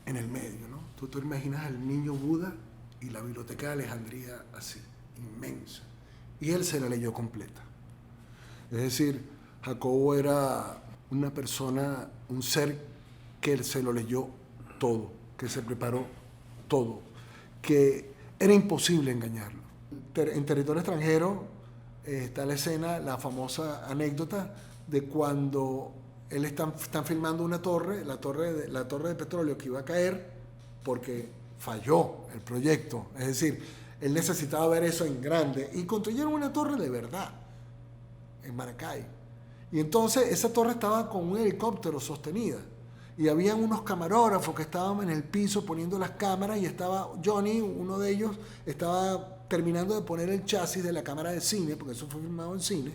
en el medio, ¿no? Tú te imaginas al niño Buda y la Biblioteca de Alejandría así, inmensa. Y él se la leyó completa. Es decir, Jacobo era una persona, un ser que se lo leyó todo, que se preparó todo, que era imposible engañarlo. En territorio extranjero está la escena, la famosa anécdota de cuando él están filmando una torre, la torre de petróleo que iba a caer porque falló el proyecto. Es decir, él necesitaba ver eso en grande y construyeron una torre de verdad en Maracay. Y entonces esa torre estaba con un helicóptero sostenida y había unos camarógrafos que estaban en el piso poniendo las cámaras y estaba Johnny, uno de ellos, estaba terminando de poner el chasis de la cámara de cine, porque eso fue filmado en cine.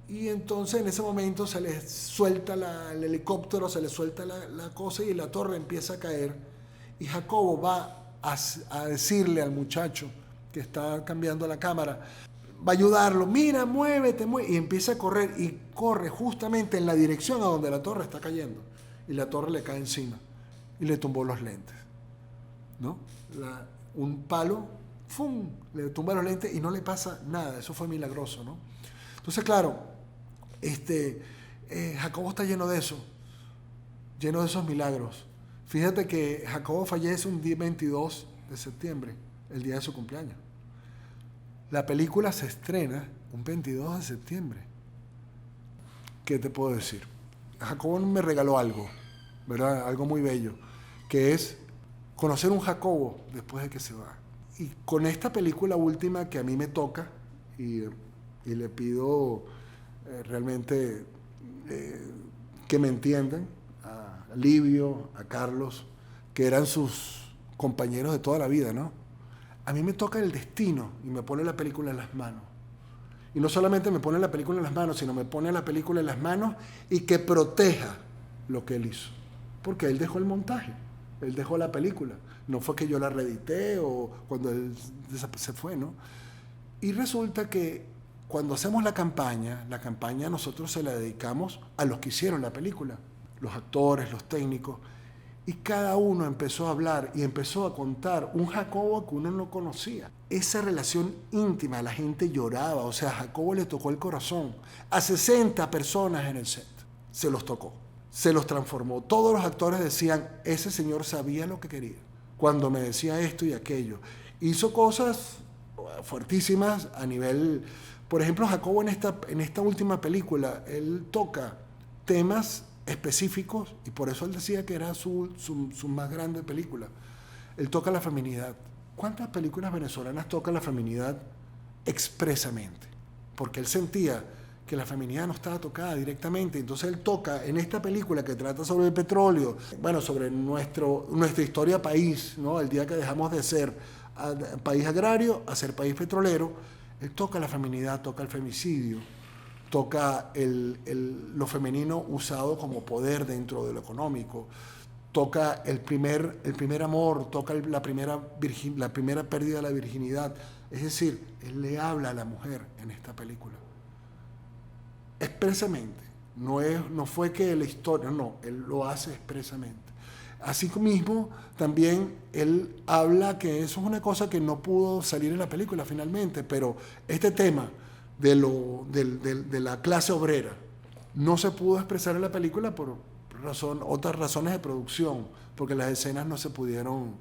Y entonces en ese momento se le suelta el helicóptero, se le suelta la cosa y la torre empieza a caer. Y Jacobo va a decirle al muchacho que está cambiando la cámara, va a ayudarlo, mira, muévete, y empieza a correr y corre justamente en la dirección a donde la torre está cayendo. Y la torre le cae encima y le tumbó los lentes, ¿no? Un palo, ¡fum!, le tumba los lentes y no le pasa nada. Eso fue milagroso, ¿no? Entonces, claro, Jacobo está lleno de eso, lleno de esos milagros. Fíjate que Jacobo fallece un día 22 de septiembre, el día de su cumpleaños. La película se estrena un 22 de septiembre. ¿Qué te puedo decir? Jacobo me regaló algo, ¿verdad? Algo muy bello, que es conocer un Jacobo después de que se va. Y con esta película última que a mí me toca, y le pido realmente que me entiendan, a Livio, a Carlos, que eran sus compañeros de toda la vida, ¿no? A mí me toca el destino y me pone la película en las manos. Y no solamente me pone la película en las manos, sino me pone la película en las manos y que proteja lo que él hizo. Porque él dejó el montaje, él dejó la película. No fue que yo la reedité o cuando él se fue, ¿no? Y resulta que cuando hacemos la campaña nosotros se la dedicamos a los que hicieron la película, los actores, los técnicos, y cada uno empezó a hablar y empezó a contar un Jacobo que uno no conocía. Esa relación íntima, la gente lloraba, o sea, a Jacobo le tocó el corazón. A 60 personas en el set se los tocó, se los transformó. Todos los actores decían, ese señor sabía lo que quería. Cuando me decía esto y aquello, hizo cosas fuertísimas a nivel... Por ejemplo, Jacobo en esta última película, él toca temas específicos y por eso él decía que era su más grande película. Él toca la feminidad. ¿Cuántas películas venezolanas tocan la feminidad expresamente? Porque él sentía que la feminidad no estaba tocada directamente. Entonces él toca en esta película que trata sobre el petróleo, bueno, sobre nuestra historia país, ¿no? El día que dejamos de ser país agrario a ser país petrolero, él toca la feminidad, toca el femicidio, toca lo femenino usado como poder dentro de lo económico, toca el primer amor, toca la primera pérdida de la virginidad. Es decir, él le habla a la mujer en esta película. Expresamente. No fue que la historia, no, él lo hace expresamente. Así mismo, también él habla que eso es una cosa que no pudo salir en la película finalmente, pero este tema de la clase obrera no se pudo expresar en la película por otras razones de producción, porque las escenas no se pudieron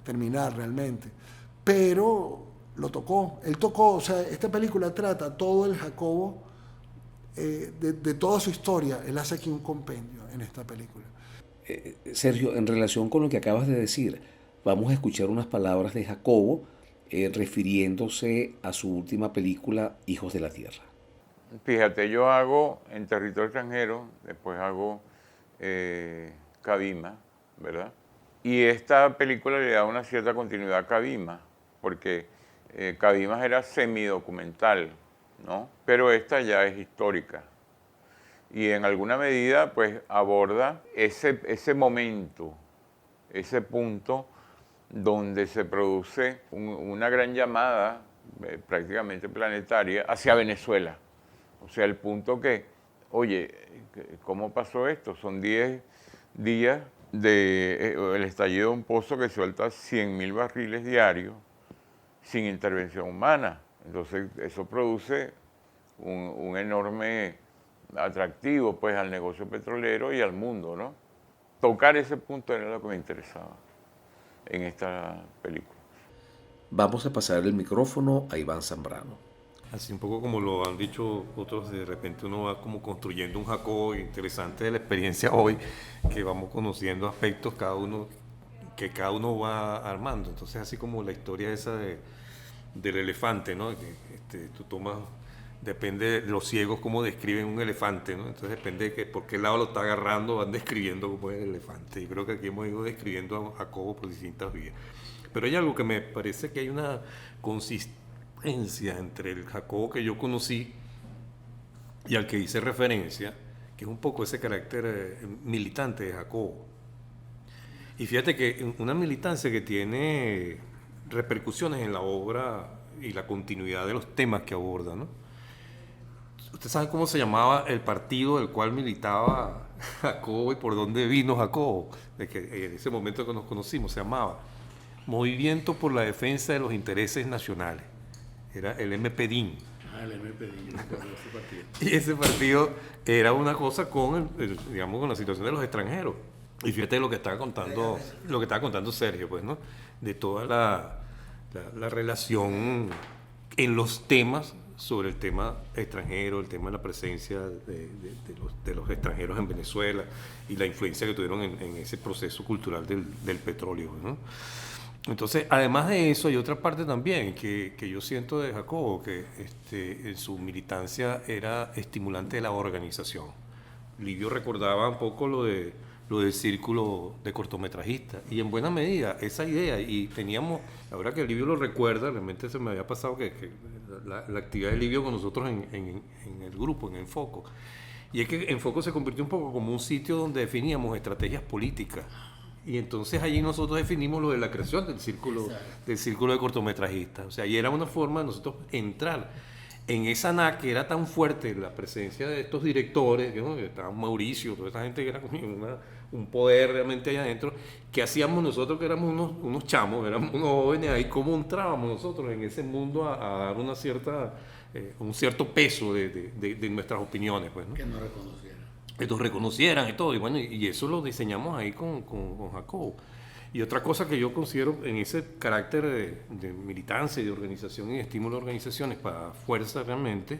terminar realmente. Pero él tocó, o sea, esta película trata todo el Jacobo, de toda su historia. Él hace aquí un compendio en esta película. Sergio, en relación con lo que acabas de decir, vamos a escuchar unas palabras de Jacobo refiriéndose a su última película, Hijos de la Tierra. Fíjate, yo hago en territorio extranjero, después hago Cabima, ¿verdad? Y esta película le da una cierta continuidad a Cabima, porque Cabima era semidocumental, ¿no? Pero esta ya es histórica. Y en alguna medida, pues, aborda ese momento, ese punto donde se produce una gran llamada, prácticamente planetaria, hacia Venezuela. O sea, el punto que, oye, ¿cómo pasó esto? Son 10 días del estallido de un pozo que suelta 100.000 barriles diarios sin intervención humana. Entonces, eso produce un enorme atractivo, pues, al negocio petrolero y al mundo, ¿no? Tocar ese punto era lo que me interesaba en esta película. Vamos a pasar el micrófono a Iván Zambrano. Así un poco como lo han dicho otros, de repente uno va como construyendo un Jacobo interesante de la experiencia hoy, que vamos conociendo aspectos que cada uno va armando. Entonces, así como la historia esa del elefante, ¿no? Tú tomas, depende de los ciegos cómo describen un elefante, ¿no? Entonces depende de por qué lado lo está agarrando, van describiendo cómo es el elefante. Y creo que aquí hemos ido describiendo a Jacobo por distintas vías. Pero hay algo que me parece que hay una consistencia entre el Jacobo que yo conocí y al que hice referencia, que es un poco ese carácter militante de Jacobo. Y fíjate que una militancia que tiene repercusiones en la obra y la continuidad de los temas que aborda, ¿no? ¿Usted sabe cómo se llamaba el partido del cual militaba Jacobo y por dónde vino Jacobo? De que en ese momento que nos conocimos se llamaba Movimiento por la Defensa de los Intereses Nacionales. Era el MPDIN. El MPDIN, yo me acuerdo de ese partido. Y ese partido era una cosa con la situación de los extranjeros. Y fíjate lo que estaba contando Sergio, pues, ¿no? De toda la relación en los temas sobre el tema extranjero, el tema de la presencia de los extranjeros en Venezuela y la influencia que tuvieron en ese proceso cultural del petróleo, ¿no? Entonces, además de eso, hay otra parte también que yo siento de Jacobo, que en su militancia era estimulante de la organización. Livio recordaba un poco lo del círculo de cortometrajistas, y en buena medida esa idea, y teníamos, ahora que Livio lo recuerda, realmente se me había pasado que la actividad de Livio con nosotros en el grupo, en Enfoco, y es que Enfoco se convirtió un poco como un sitio donde definíamos estrategias políticas. Y entonces allí nosotros definimos lo de la creación del círculo de cortometrajistas. O sea, y era una forma de nosotros entrar en esa NAC, que era tan fuerte la presencia de estos directores, ¿no? Que estaban Mauricio, toda esta gente que era un poder realmente allá adentro, que hacíamos nosotros, que éramos unos chamos, éramos unos jóvenes ahí, cómo entrábamos nosotros en ese mundo a dar un cierto peso de nuestras opiniones, pues, ¿no? Que no reconocieran. Que nos reconocieran y todo, y bueno, y eso lo diseñamos ahí con Jacobo. Y otra cosa que yo considero en ese carácter de militancia y de organización y de estímulo de organizaciones para fuerza realmente,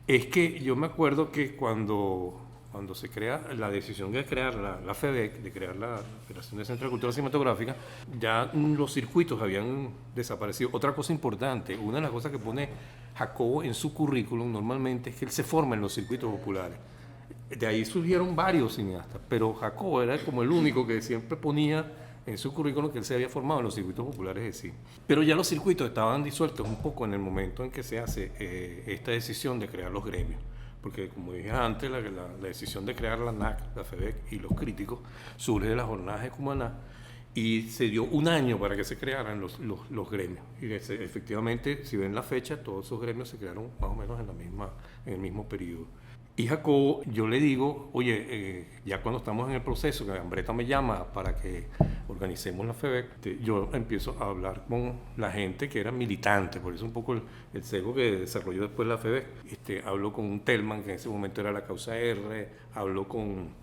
es que yo me acuerdo que cuando cuando se crea la decisión de crear la FEDEC, de crear la Federación de Centros de Cultura Cinematográfica, ya los circuitos habían desaparecido. Otra cosa importante, una de las cosas que pone Jacobo en su currículum normalmente es que él se forma en los circuitos populares. De ahí surgieron varios cineastas, pero Jacobo era como el único que siempre ponía en su currículum que él se había formado en los circuitos populares de cine. Pero ya los circuitos estaban disueltos un poco en el momento en que se hace esta decisión de crear los gremios. Porque, como dije antes, la decisión de crear la NAC, la FEDEC y los críticos surge de las jornadas de Cumaná y se dio un año para que se crearan los gremios. Y efectivamente, si ven la fecha, todos esos gremios se crearon más o menos en el mismo periodo. Y Jacobo, yo le digo, oye, ya cuando estamos en el proceso, que Ambreta me llama para que organicemos la FEDEC, yo empiezo a hablar con la gente que era militante, por eso un poco el sesgo que desarrolló después la FEDEC. Hablo con Telman, que en ese momento era la causa R, hablo con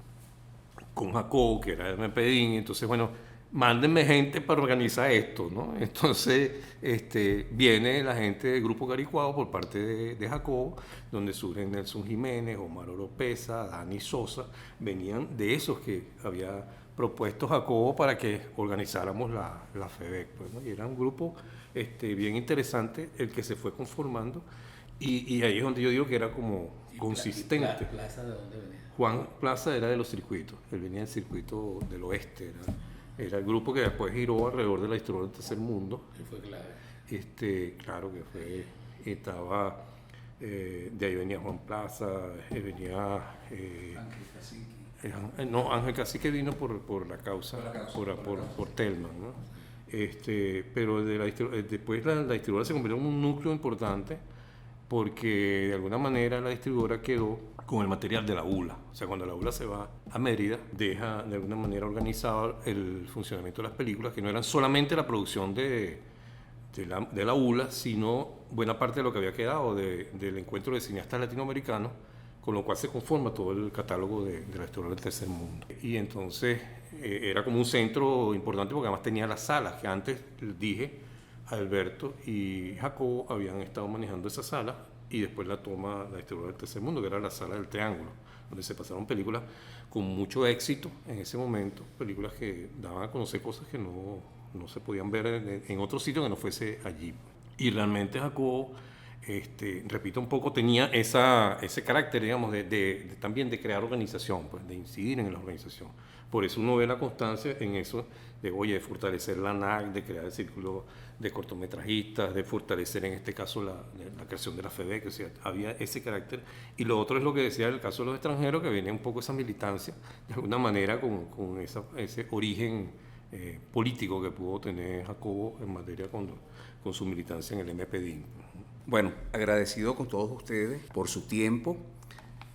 Jacobo, que era el MPDIN, entonces bueno, mándenme gente para organizar esto, ¿no? Entonces viene la gente del Grupo Caricuado por parte de Jacobo, donde surgen Nelson Jiménez, Omar Oropesa, Dani Sosa, venían de esos que había propuesto Jacobo para que organizáramos la FEDEC, pues, ¿no? Y era un grupo bien interesante el que se fue conformando y ahí es donde yo digo que era como consistente. ¿Plaza de dónde venía? Juan Plaza era de los circuitos, él venía del circuito del oeste, era el grupo que después giró alrededor de la historia del tercer mundo. Y fue clave. Claro que fue, estaba, de ahí venía Juan Plaza, venía Ángel Cacique. Ángel Cacique vino por la causa, por Telman, ¿no? Pero después la distribuidora se convirtió en un núcleo importante porque de alguna manera la distribuidora quedó con el material de la ULA. O sea, cuando la ULA se va a Mérida, deja de alguna manera organizado el funcionamiento de las películas, que no eran solamente la producción de la ULA, sino buena parte de lo que había quedado del encuentro de cineastas latinoamericanos, con lo cual se conforma todo el catálogo de la historia del tercer mundo. Y entonces era como un centro importante porque además tenía las salas que antes dije, Alberto y Jacobo habían estado manejando esa sala y después la toma la distribuidora del tercer mundo, que era la sala del Triángulo, donde se pasaron películas con mucho éxito en ese momento, películas que daban a conocer cosas que no se podían ver en otro sitio que no fuese allí. Y realmente Jacobo, repito un poco, tenía ese carácter, digamos, también de crear organización, pues, de incidir en la organización. Por eso uno ve la constancia en eso de fortalecer la NAC, de crear el círculo de cortometrajistas, de fortalecer en este caso la creación de la FEDEC, o sea, había ese carácter. Y lo otro es lo que decía el caso de los extranjeros, que viene un poco esa militancia, de alguna manera con ese origen político que pudo tener Jacobo en materia con su militancia en el MPDIN. Bueno, agradecido con todos ustedes por su tiempo.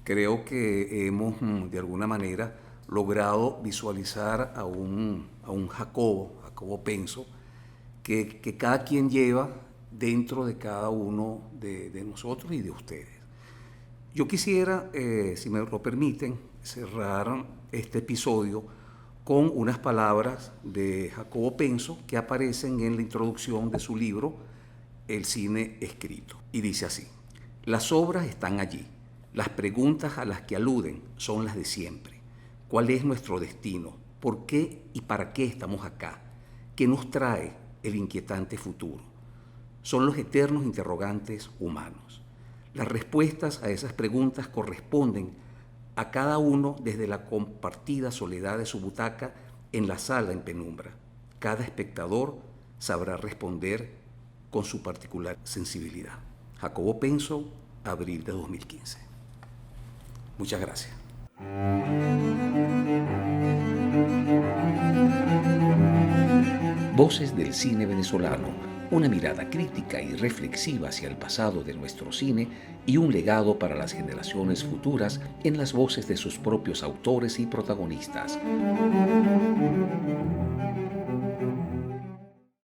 Creo que hemos de alguna manera logrado visualizar a un Jacobo Penso, que cada quien lleva dentro de cada uno de nosotros y de ustedes. Yo quisiera, si me lo permiten, cerrar este episodio con unas palabras de Jacobo Penso que aparecen en la introducción de su libro El cine escrito. Y dice así: las obras están allí, las preguntas a las que aluden son las de siempre. ¿Cuál es nuestro destino? ¿Por qué y para qué estamos acá? ¿Qué nos trae el inquietante futuro? Son los eternos interrogantes humanos. Las respuestas a esas preguntas corresponden a cada uno desde la compartida soledad de su butaca en la sala en penumbra. Cada espectador sabrá responder con su particular sensibilidad. Jacobo Penso, abril de 2015. Muchas gracias. Voces del cine venezolano, una mirada crítica y reflexiva hacia el pasado de nuestro cine y un legado para las generaciones futuras en las voces de sus propios autores y protagonistas.